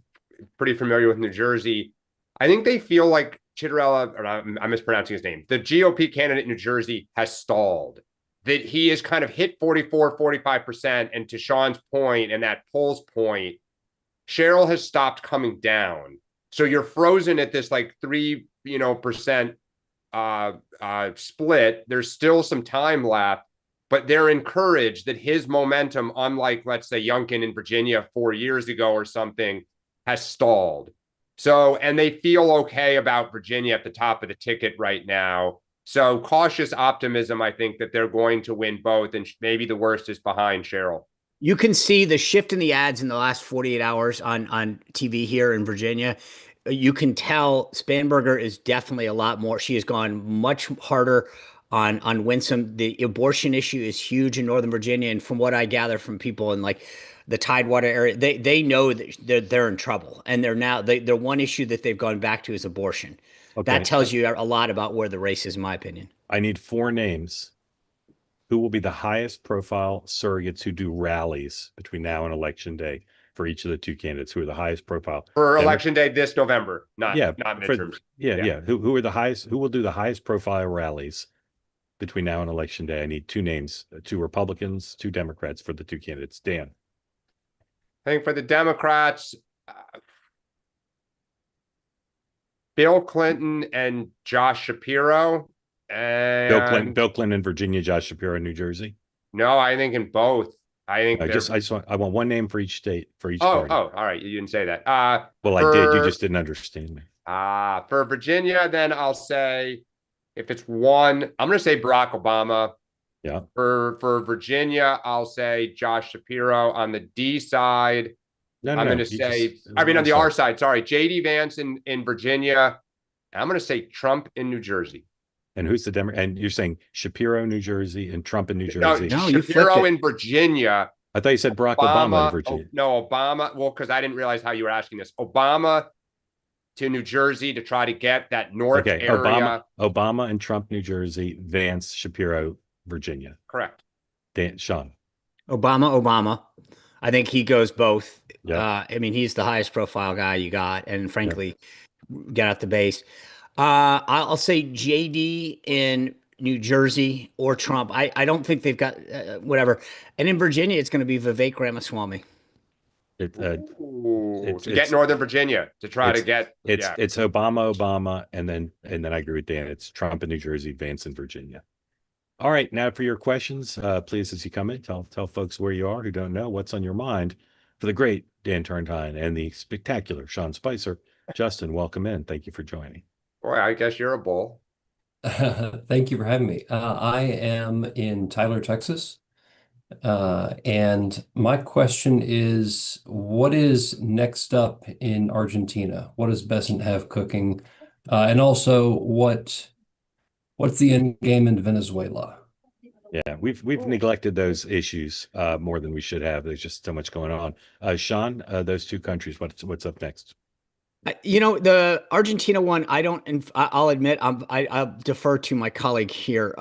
pretty familiar with New Jersey. I think they feel like Chitterella, or I'm mispronouncing his name, the GOP candidate in New Jersey has stalled, that he has kind of hit 44, 45%. And to Sean's point and that poll's point, Cheryl has stopped coming down. So you're frozen at this like 3%, split. There's still some time left, but they're encouraged that his momentum, unlike, let's say, Youngkin in Virginia 4 years ago or something, has stalled. So, and they feel okay about Virginia at the top of the ticket right now. So cautious optimism, I think, that they're going to win both, and maybe the worst is behind Cheryl. You can see the shift in the ads in the last 48 hours on TV here in Virginia. You can tell Spanberger is definitely a lot more. She has gone much harder on Winsome. The abortion issue is huge in Northern Virginia, and from what I gather from people in like the Tidewater area, they know that they're in trouble, and their one issue that they've gone back to is abortion. Okay. That tells you a lot about where the race is, in my opinion. I need 4 names. Who will be the highest profile surrogates who do rallies between now and election day for each of the 2 candidates? Who are the highest profile for election day this November? Not midterms. Yeah. Who are the highest? Who will do the highest profile rallies between now and election day? I need 2 names: 2 Republicans, 2 Democrats for the 2 candidates. Dan. I think for the Democrats, Bill Clinton and Josh Shapiro. And Bill Clinton in Virginia, Josh Shapiro in New Jersey. No, I think in both. I think I want one name for each state, for each party. All right. You didn't say that. Well, I did. You just didn't understand me. For Virginia, then I'll say, if it's one, I'm going to say Barack Obama. Yeah. For Virginia, I'll say Josh Shapiro. On the D side, I'm going to say, on the R side, sorry, JD Vance in Virginia. I'm going to say Trump in New Jersey. And who's the Democrat? And you're saying Shapiro, New Jersey, and Trump in New Jersey? No, Shapiro in Virginia. I thought you said Barack Obama in Virginia. No, Obama. Well, because I didn't realize how you were asking this. Obama to New Jersey to try to get that north area. Obama and Trump, New Jersey. Vance, Shapiro, Virginia. Correct. Sean. Obama. I think he goes both. Yeah. He's the highest profile guy you got, and frankly, get out the base. I'll say JD in New Jersey or Trump. I don't think they've got whatever. And in Virginia, it's going to be Vivek Ramaswamy. To get Northern Virginia to try to get. It's Obama, and then I agree with Dan. It's Trump in New Jersey, Vance in Virginia. All right, now for your questions, please, as you come in, tell folks where you are who don't know what's on your mind for the great Dan Turrentine and the spectacular Sean Spicer. Justin, welcome in. Thank you for joining. Boy, I guess you're a bull. Thank you for having me. I am in Tyler, Texas. And my question is, what is next up in Argentina? What does Besant have cooking? And also, what's the end game in Venezuela? Yeah, we've neglected those issues more than we should have. There's just so much going on. Sean, those 2 countries, what's up next? The Argentina one, I'll admit, I'll defer to my colleague here.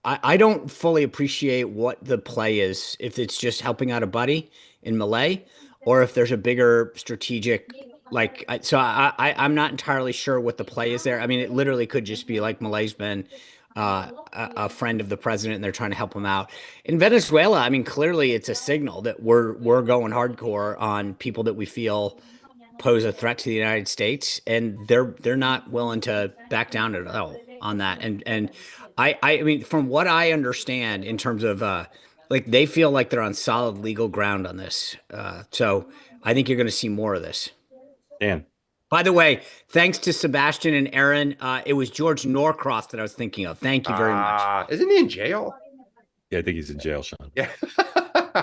I don't fully appreciate what the play is, if it's just helping out a buddy in Malay, or if there's a bigger strategic, I'm not entirely sure what the play is there. It literally could just be like Malay's been a friend of the president and they're trying to help him out. In Venezuela, clearly it's a signal that we're going hardcore on people that we feel pose a threat to the United States, and they're not willing to back down at all on that. And I from what I understand in terms of they feel like they're on solid legal ground on this. So I think you're going to see more of this. Dan. By the way, thanks to Sebastian and Aaron, it was George Norcross that I was thinking of. Thank you very much. Isn't he in jail? Yeah, I think he's in jail, Sean. Yeah.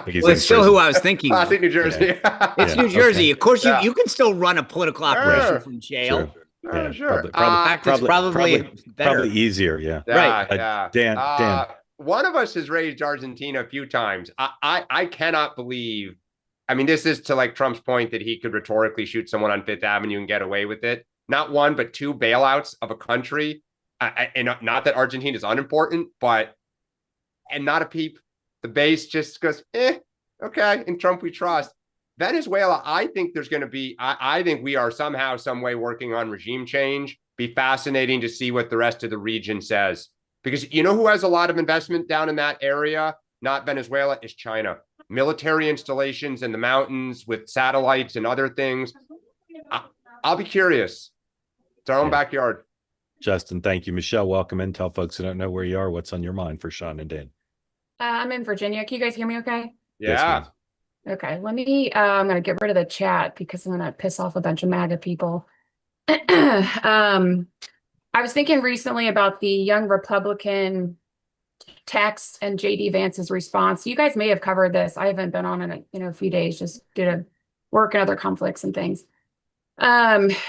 He's Well, in it's still who prison. I was thinking I of. think New Jersey. It's Yeah, New Jersey. okay. Of course, Yeah. you can still run a political operation Sure. from jail. True. Oh, Yeah, sure. In fact, it's probably better. probably easier. Yeah. Right. Yeah. Dan. One of us has raised Argentina a few times. I cannot believe. I mean, this is to like Trump's point that he could rhetorically shoot someone on Fifth Avenue and get away with it. Not one, but two bailouts of a country. And not that Argentina is unimportant, but and not a peep. The base just goes, okay. In Trump we trust. Venezuela, I think there's going to be, I think we are somehow, some way working on regime change. Be fascinating to see what the rest of the region says. Because you know who has a lot of investment down in that area? Not Venezuela, is China. Military installations in the mountains with satellites and other things. I'll be curious. It's our own backyard. Justin, thank you. Michelle, welcome in. Tell folks who don't know where you are, what's on your mind for Sean and Dan. I'm in Virginia. Can you guys hear me okay? Yeah. Yes, Okay, I'm going to get rid of the chat because I'm going to piss off a bunch of MAGA people. I was thinking recently about the young Republican text and JD Vance's response. You guys may have covered this. I haven't been on in a few days, just due to work and other conflicts and things.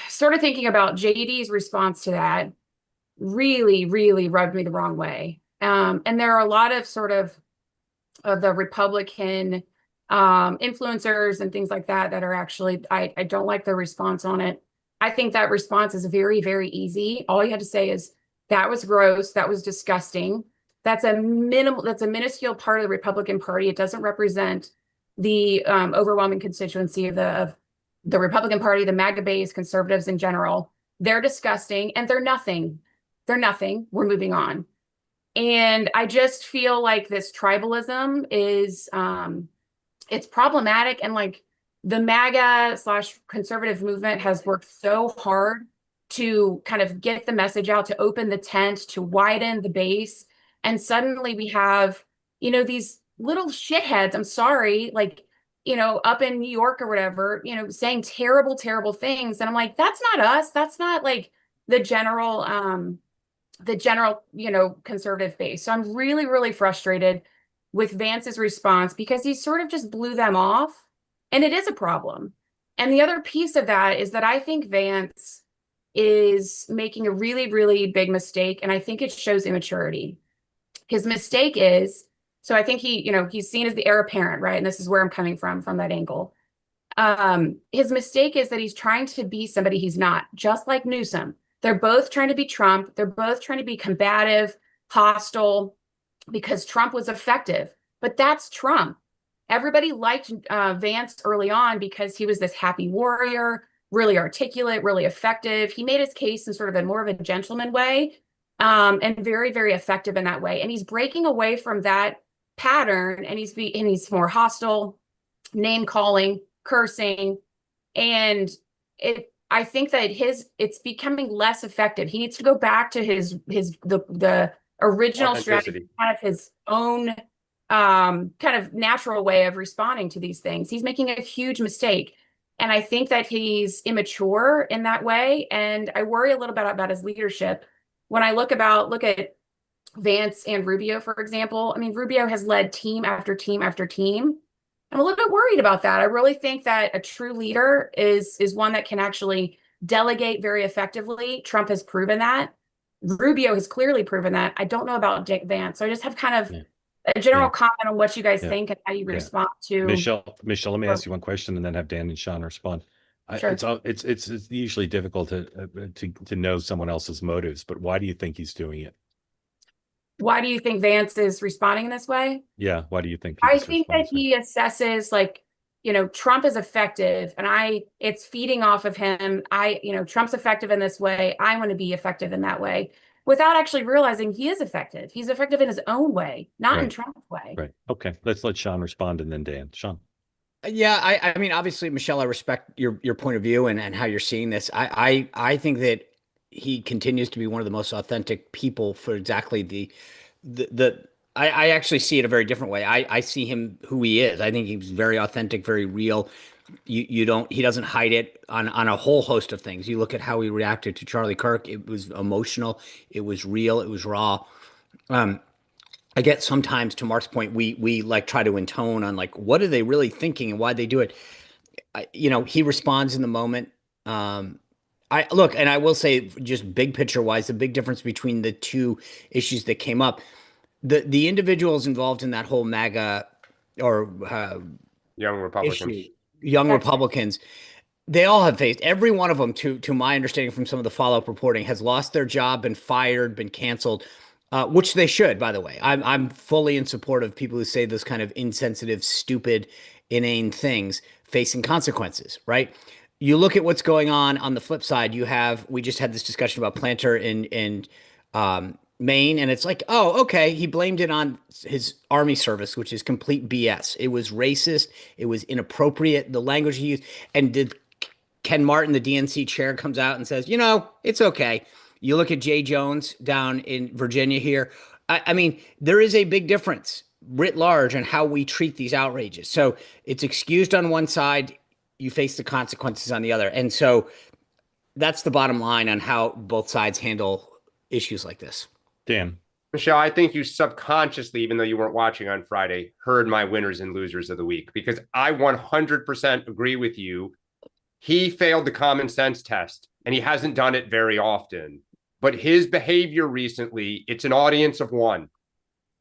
Sort of thinking about JD's response to that really, really rubbed me the wrong way. And there are a lot of sort of the Republican influencers and things like that are actually, I don't like the response on it. I think that response is very, very easy. All you had to say is, that was gross, that was disgusting. That's a minuscule part of the Republican Party. It doesn't represent the overwhelming constituency of the Republican Party, the MAGA base, conservatives in general. They're disgusting and they're nothing. They're nothing. We're moving on. And I just feel like this tribalism is, it's problematic. And like the MAGA / conservative movement has worked so hard to kind of get the message out, to open the tent, to widen the base. And suddenly we have, these little shitheads, I'm sorry, like, up in New York or whatever, saying terrible, terrible things. And I'm like, that's not us. That's not like the general, conservative base. So I'm really, really frustrated with Vance's response because he sort of just blew them off. And it is a problem. And the other piece of that is that I think Vance is making a really, really big mistake. And I think it shows immaturity. His mistake is, so I think he's seen as the heir apparent, right? And this is where I'm coming from that angle. His mistake is that he's trying to be somebody he's not, just like Newsom. They're both trying to be Trump. They're both trying to be combative, hostile, because Trump was effective. But that's Trump. Everybody liked Vance early on because he was this happy warrior, really articulate, really effective. He made his case in sort of a more of a gentleman way, and very, very effective in that way. And he's breaking away from that pattern, and he's more hostile, name calling, cursing, and I think that it's becoming less effective. He needs to go back to the original strategy, kind of his own kind of natural way of responding to these things. He's making a huge mistake. And I think that he's immature in that way. And I worry a little bit about his leadership. When I look at Vance and Rubio, for example, I mean, Rubio has led team after team after team. I'm a little bit worried about that. I really think that a true leader is one that can actually delegate very effectively. Trump has proven that. Rubio has clearly proven that. I don't know about Dick Vance. So I just have kind of a general comment on what you guys think and how you respond to Michelle, let me ask you one question and then have Dan and Sean respond. Sure. It's usually difficult to know someone else's motives, but why do you think he's doing it? Why do you think Vance is responding in this way? Yeah, why do you think I think that he assesses Trump is effective and it's feeding off of him. Trump's effective in this way. I want to be effective in that way, without actually realizing he is effective. He's effective in his own way, not in Trump's way. Right. Okay. Let's let Sean respond and then Dan. Sean. Yeah, I mean, obviously, Michelle, I respect your point of view and how you're seeing this. I think that he continues to be one of the most authentic people for exactly I actually see it a very different way. I see him who he is. I think he's very authentic, very real. He doesn't hide it on a whole host of things. You look at how he reacted to Charlie Kirk. It was emotional. It was real. It was raw. I get sometimes, to Mark's point, we like try to intone on like what are they really thinking and why they do it. He responds in the moment. I look, and I will say, just big picture wise, the big difference between the two issues that came up, the individuals involved in that whole MAGA or Young Republicans. issue, young Republicans, they all have faced, every one of them, to my understanding from some of the follow-up reporting, has lost their job, been fired, been canceled, which they should, by the way. I'm fully in support of people who say those kind of insensitive, stupid, inane things facing consequences, right? You look at what's going on the flip side. We just had this discussion about Planter in Maine, and it's like, oh, okay, he blamed it on his army service, which is complete BS. It was racist. It was inappropriate, the language he used. And did Ken Martin, the DNC chair, comes out and says, it's okay. You look at Jay Jones down in Virginia here. I mean, there is a big difference writ large on how we treat these outrages. So it's excused on one side, you face the consequences on the other. And so that's the bottom line on how both sides handle issues like this. Dan. Michelle, I think you subconsciously, even though you weren't watching on Friday, heard my winners and losers of the week, because I 100% agree with you. He failed the common sense test, and he hasn't done it very often. But his behavior recently, it's an audience of one.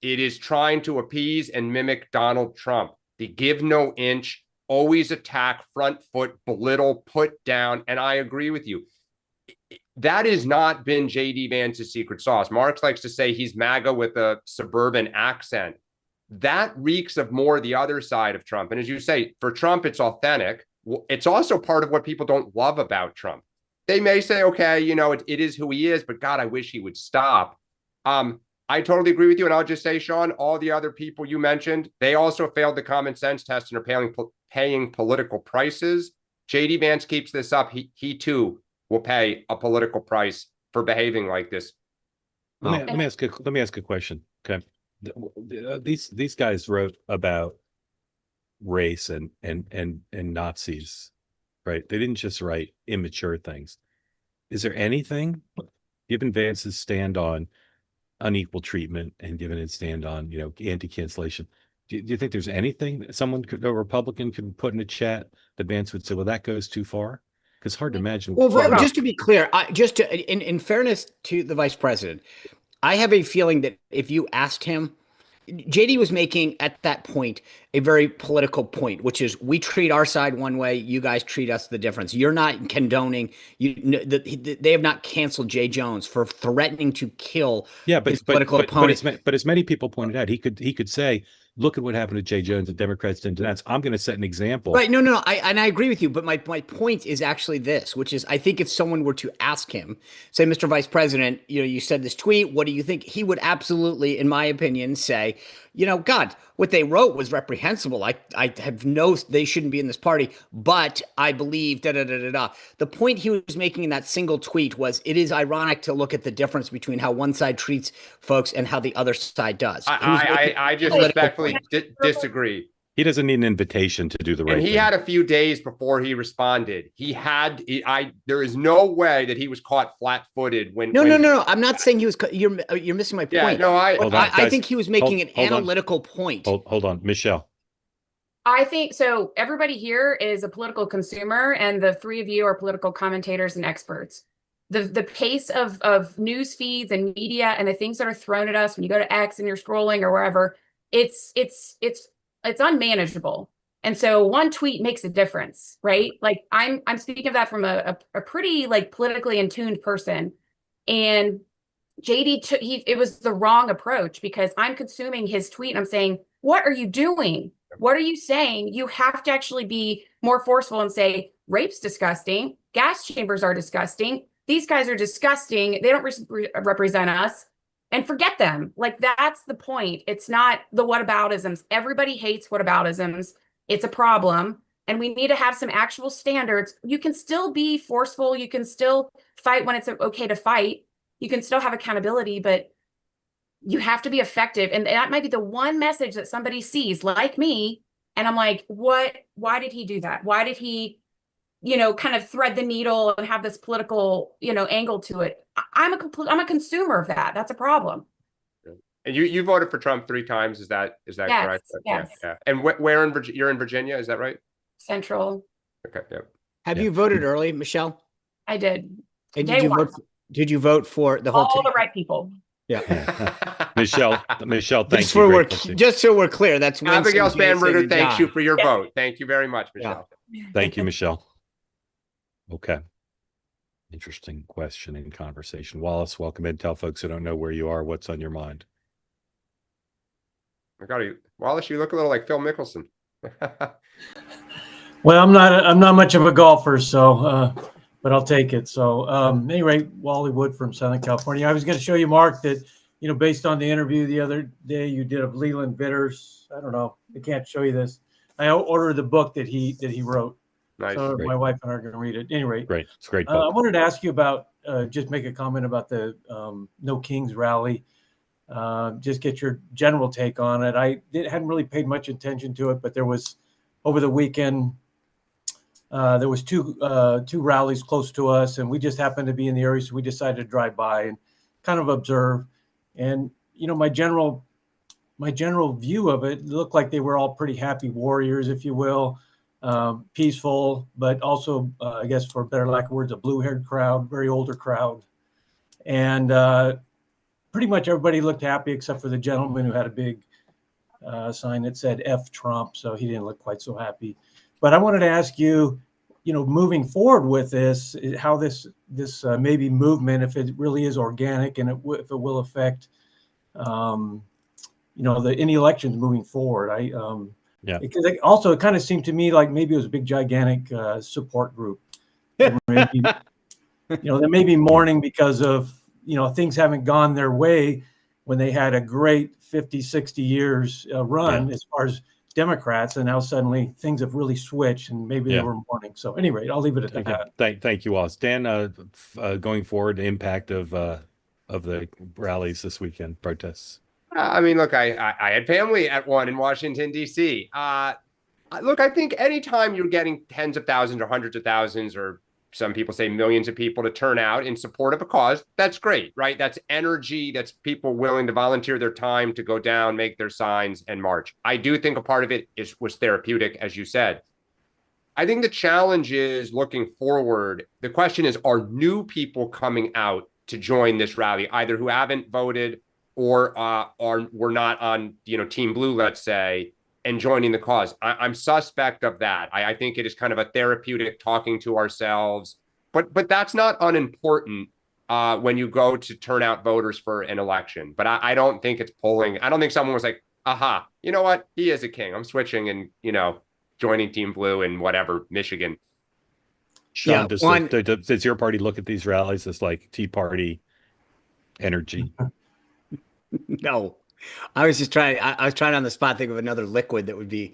It is trying to appease and mimic Donald Trump. The give no inch, always attack, front foot, belittle, put down. And I agree with you. That has not been J.D. Vance's secret sauce. Marx likes to say he's MAGA with a suburban accent. That reeks of more the other side of Trump. And as you say, for Trump, it's authentic. It's also part of what people don't love about Trump. They may say, okay, it is who he is, but God, I wish he would stop. I totally agree with you. And I'll just say, Sean, all the other people you mentioned, they also failed the common sense test and are paying political prices. J.D. Vance keeps this up. He too will pay a political price for behaving like this. Let me ask a question. Okay. These guys wrote about race and Nazis, right? They didn't just write immature things. Is there anything, given Vance's stand on unequal treatment and given his stand on, anti-cancellation, do you think there's anything that a Republican could put in a chat that Vance would say, well, that goes too far? Because it's hard to imagine. Well, just to be clear, in fairness to the vice president, I have a feeling that if you asked him, JD was making at that point a very political point, which is we treat our side one way, you guys treat us the difference. You're not condoning. They have not canceled Jay Jones for threatening to kill his political opponents. But as many people pointed out, he could say, look at what happened to Jay Jones and Democrats didn't do that. So I'm going to set an example. Right. No. I agree with you. But my point is actually this, which is I think if someone were to ask him, say, Mr. Vice President, you said this tweet, what do you think? He would absolutely, in my opinion, say, God, what they wrote was reprehensible. I have they shouldn't be in this party, but I believe The point he was making in that single tweet was it is ironic to look at the difference between how one side treats folks and how the other side does. I just respectfully disagree. He doesn't need an invitation to do the right thing. And he had a few days before he responded. There is no way that he was caught flat-footed when. No. I'm not saying he was. You're missing my point. Yeah, no, I think he was making an analytical point. Hold on, Michelle. I think so. Everybody here is a political consumer, and the three of you are political commentators and experts. The pace of news feeds and media and the things that are thrown at us when you go to X and you're scrolling or wherever, it's unmanageable. And so one tweet makes a difference, right? Like I'm speaking of that from a pretty politically in tuned person. And JD it was the wrong approach because I'm consuming his tweet and I'm saying, what are you doing? What are you saying? You have to actually be more forceful and say, rape's disgusting. Gas chambers are disgusting. These guys are disgusting. They don't represent us. And forget them. That's the point. It's not the whataboutisms. Everybody hates whataboutisms. It's a problem. And we need to have some actual standards. You can still be forceful. You can still fight when it's okay to fight. You can still have accountability, but you have to be effective. And that might be the one message that somebody sees, like me. And I'm like, what? Why did he do that? Why did he, kind of thread the needle and have this political, angle to it? I'm a consumer of that. That's a problem. And you voted for Trump 3 times. Is that Yes, correct? yes. Yeah. And where in Virginia? You're in Virginia, is that right? Central. Okay. Yeah. Have you voted early, Michelle? I did. And Day one. Did you vote for the whole All the team? right people. Yeah. Michelle, thank Just you. just so we're clear, that's Winston, Abigail Jason, Spanberger and thanks you John. for your vote. Thank you very much, Michelle. Thank you, Michelle. Okay. Interesting question and conversation. Wallace, welcome in. Tell folks who don't know where you are, what's on your mind. I got you, Wallace. You look a little like Phil Mickelson. Well, I'm not much of a golfer, so but I'll take it. So anyway, Wally Wood from Southern California. I was going to show you, Mark, that based on the interview the other day you did of Leland Vitters. I don't know. I can't show you this. I ordered the book that he wrote. Nice. So Great. my wife and I are going to read it. Anyway, Great. It's a great I book. wanted to ask you about just make a comment about the No Kings rally. Just get your general take on it. Hadn't really paid much attention to it, but there was over the weekend. There was two rallies close to us, and we just happened to be in the area, so we decided to drive by and kind of observe. And my general view of it looked like they were all pretty happy warriors, if you will, peaceful, but also, I guess for better lack of words, a blue-haired crowd, very older crowd, and pretty much everybody looked happy except for the gentleman who had a big sign that said "F Trump," so he didn't look quite so happy. But I wanted to ask you, moving forward with this, how this maybe movement, if it really is organic and if it will affect, any elections moving forward. Because it kind of seemed to me like maybe it was a big, gigantic support group. Maybe, they may be mourning because of, things haven't gone their way when they had a great 50, 60 years run as far as Democrats, and now suddenly things have really switched, and maybe they were mourning. So anyway, I'll leave it at that. Thank you, Wallace. Dan, going forward, the impact of the rallies this weekend, protests. I mean, look, I had family at one in Washington, D.C. Look, I think anytime you're getting tens of thousands or hundreds of thousands, or some people say millions of people to turn out in support of a cause, that's great, right? That's energy. That's people willing to volunteer their time to go down, make their signs, and march. I do think a part of it was therapeutic, as you said. I think the challenge is looking forward. The question is, are new people coming out to join this rally, either who haven't voted or were not on, Team Blue, let's say, and joining the cause? I'm suspect of that. I think it is kind of a therapeutic talking to ourselves, but that's not unimportant when you go to turn out voters for an election. But I don't think it's polling. I don't think someone was like, aha, you know what? He is a king. I'm switching and, joining Team Blue in whatever, Michigan. Sean, does your party look at these rallies as like Tea Party energy? No. I was trying on the spot think of another liquid that would be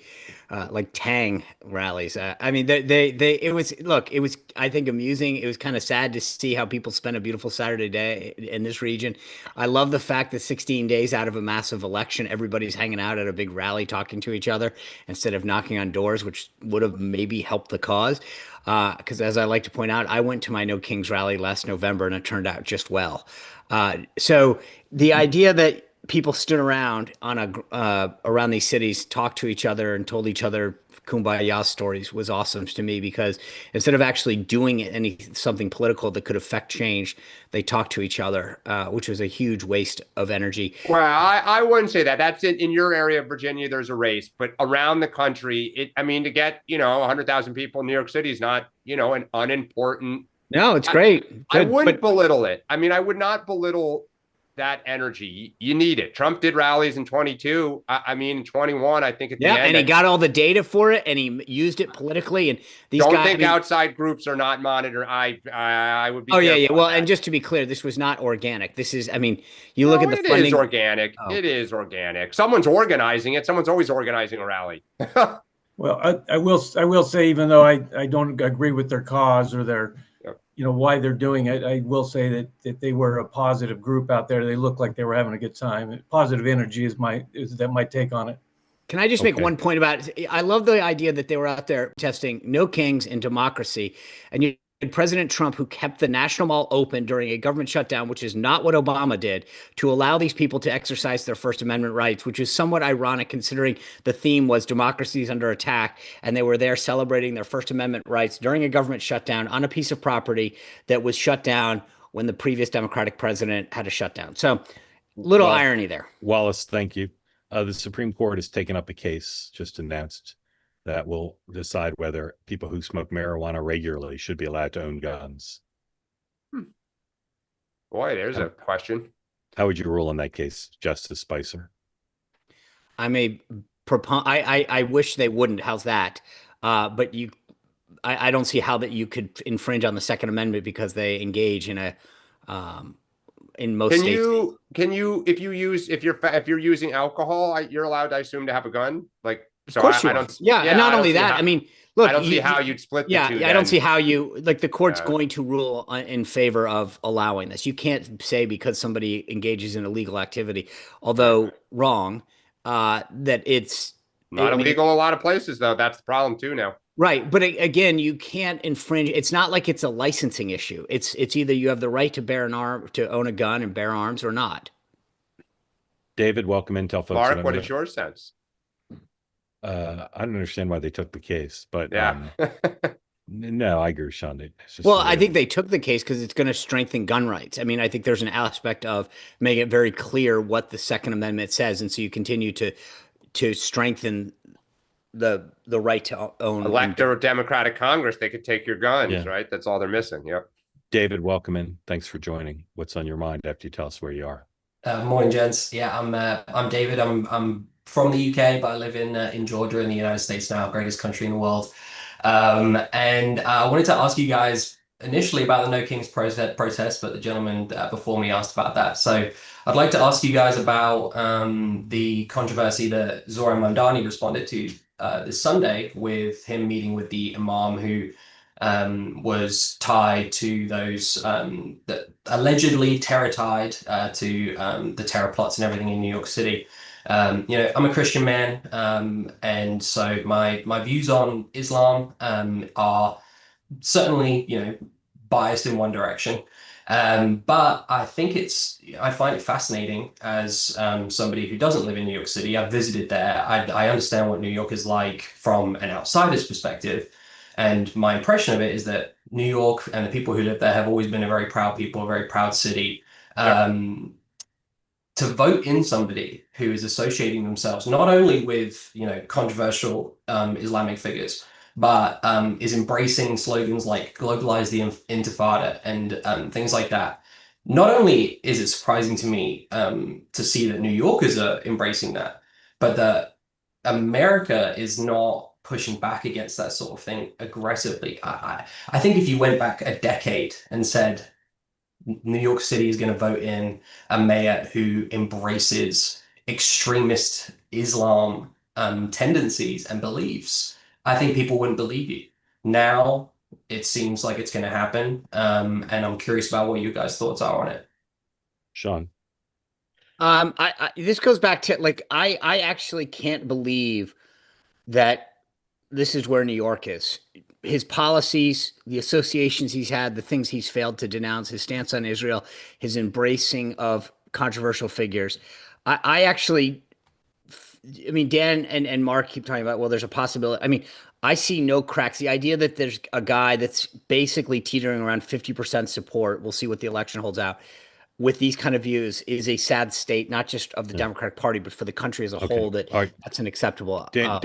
like Tang rallies. I mean, it was I think amusing. It was kind of sad to see how people spent a beautiful Saturday day in this region. I love the fact that 16 days out of a massive election, everybody's hanging out at a big rally talking to each other instead of knocking on doors, which would have maybe helped the cause. Because as I like to point out, I went to my No Kings rally last November and it turned out just well. So the idea that people stood around around these cities, talked to each other, and told each other kumbaya stories was awesome to me, because instead of actually doing something political that could affect change, they talked to each other, which was a huge waste of energy. Well, I wouldn't say that. That's in your area of Virginia, there's a race, but around the country, to get 100,000 people in New York City is not an unimportant. No, it's great. I wouldn't belittle it. I mean, I would not belittle that energy. You need it. Trump did rallies in 22. In 21, I think at the end. And he got all the data for it, and he used it politically. And these don't guys, think outside groups are not monitored. I would be. Oh yeah. Well, and just to be clear, this was not organic. This is. You look at the funding. It is organic. Oh. It is organic. Someone's organizing it. Someone's always organizing a rally. Well, I will say, even though I don't agree with their cause or their why they're doing it, I will say that they were a positive group out there. They looked like they were having a good time. Positive energy is my take on it. Can I just make one point about it? I love the idea that they were out there testing No Kings and democracy. And President Trump, who kept the National Mall open during a government shutdown, which is not what Obama did, to allow these people to exercise their First Amendment rights, which is somewhat ironic considering the theme was democracy is under attack, and they were there celebrating their First Amendment rights during a government shutdown on a piece of property that was shut down when the previous Democratic president had a shutdown. So, little irony there. Wallace, thank you. The Supreme Court has taken up a case just announced that will decide whether people who smoke marijuana regularly should be allowed to own guns. Boy, there's a question. How would you rule in that case, Justice Spicer? I wish they wouldn't. How's that? But I don't see how that you could infringe on the Second Amendment because they engage in a in most states. If you're using alcohol, you're allowed, I assume, to have a gun. Like, so of course I you don't. are. Yeah, and not only that, I mean, look, I don't see how you'd split the two. I don't see how you the court's going to rule in favor of allowing this. You can't say because somebody engages in illegal activity, although wrong, that it's not illegal in a lot of places, though. That's the problem too now. Right, but again, you can't infringe. It's not like it's a licensing issue. It's either you have the right to bear an arm, to own a gun and bear arms, or not. David, welcome in. Tell folks. Mark, what is your sense? I don't understand why they took the case, but yeah. No, I agree with Sean. I think they took the case because it's going to strengthen gun rights. I mean, I think there's an aspect of making it very clear what the Second Amendment says, and so you continue to strengthen the right to own. Elect a Democratic Congress, they could take your guns, right? That's all they're missing. Yep. David, welcome in. Thanks for joining. What's on your mind after you tell us where you are? Morning, gents. Yeah, I'm David. I'm from the UK, but I live in Georgia in the United States now, greatest country in the world. And I wanted to ask you guys initially about the No Kings protest, but the gentleman before me asked about that. So I'd like to ask you guys about the controversy that Zohran Mamdani responded to this Sunday with him meeting with the imam who was tied to those that allegedly terror-tied to the terror plots and everything in New York City. I'm a Christian man, and so my views on Islam are certainly, biased in one direction. But I find it fascinating as somebody who doesn't live in New York City. I've visited there. I understand what New York is like from an outsider's perspective. And my impression of it is that New York and the people who live there have always been a very proud people, a very proud city. To vote in somebody who is associating themselves not only with, controversial Islamic figures, but is embracing slogans like globalize the intifada and things like that. Not only is it surprising to me to see that New Yorkers are embracing that, but that America is not pushing back against that sort of thing aggressively. I think if you went back a decade and said New York City is going to vote in a mayor who embraces extremist Islam tendencies and beliefs, I think people wouldn't believe you. Now it seems like it's going to happen, and I'm curious about what you guys' thoughts are on it. Sean. This goes back to I actually can't believe that this is where New York is. His policies, the associations he's had, the things he's failed to denounce, his stance on Israel, his embracing of controversial figures. I mean, Dan and Mark keep talking about, well, there's a possibility. I mean, I see no cracks. The idea that there's a guy that's basically teetering around 50% support, we'll see what the election holds out, with these kind of views is a sad state, not just of the Democratic Party, but for the country as a whole, that's unacceptable. Dan,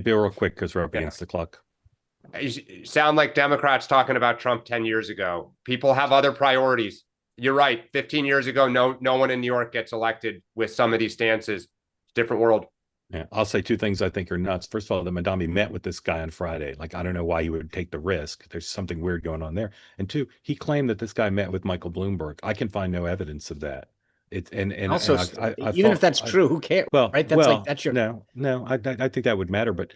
Bill, real quick, because we're up against the clock. You sound like Democrats talking about Trump 10 years ago. People have other priorities. You're right. 15 years ago, no one in New York gets elected with some of these stances. Different world. Yeah, I'll say two things I think are nuts. First of all, the Mamdani met with this guy on Friday. I don't know why he would take the risk. There's something weird going on there. And two, he claimed that this guy met with Michael Bloomberg. I can find no evidence of that. Even if that's true, who cares? Well, right? That's your no. I think that would matter. But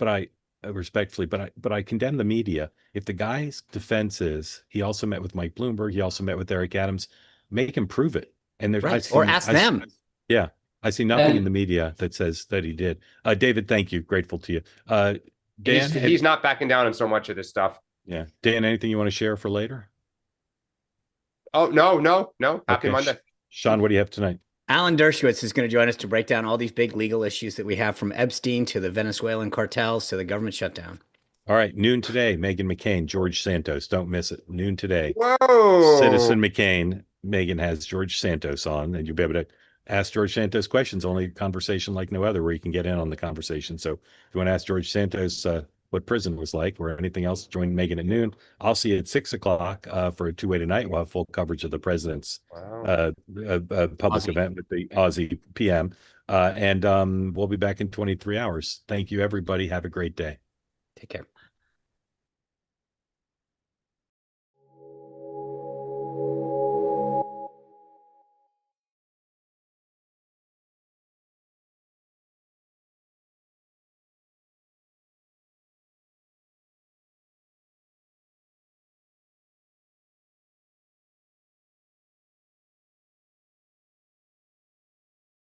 I respectfully, but I condemn the media. If the guy's defense is he also met with Mike Bloomberg, he also met with Eric Adams, make him prove it. And there's or ask them. Yeah. I see nothing in the media that says that he did. David, thank you. Grateful to you. Dan, he's not backing down on so much of this stuff. Yeah. Dan, anything you want to share for later? Oh, no. Happy Okay. Monday. Sean, what do you have tonight? Alan Dershowitz is going to join us to break down all these big legal issues that we have, from Epstein to the Venezuelan cartels to the government shutdown. All right. Noon today, Megan McCain, George Santos. Don't miss it. Noon today. Whoa. Citizen McCain. Megan has George Santos on, and you'll be able to ask George Santos questions. Only a conversation like no other where you can get in on the conversation. So if you want to ask George Santos what prison was like or anything else, join Megan at noon. I'll see you at 6:00 for a two-way tonight. We'll have full coverage of the president's public Aussie event with the Aussie PM. And we'll be back in 23 hours. Thank you, everybody. Have a great day. Take care.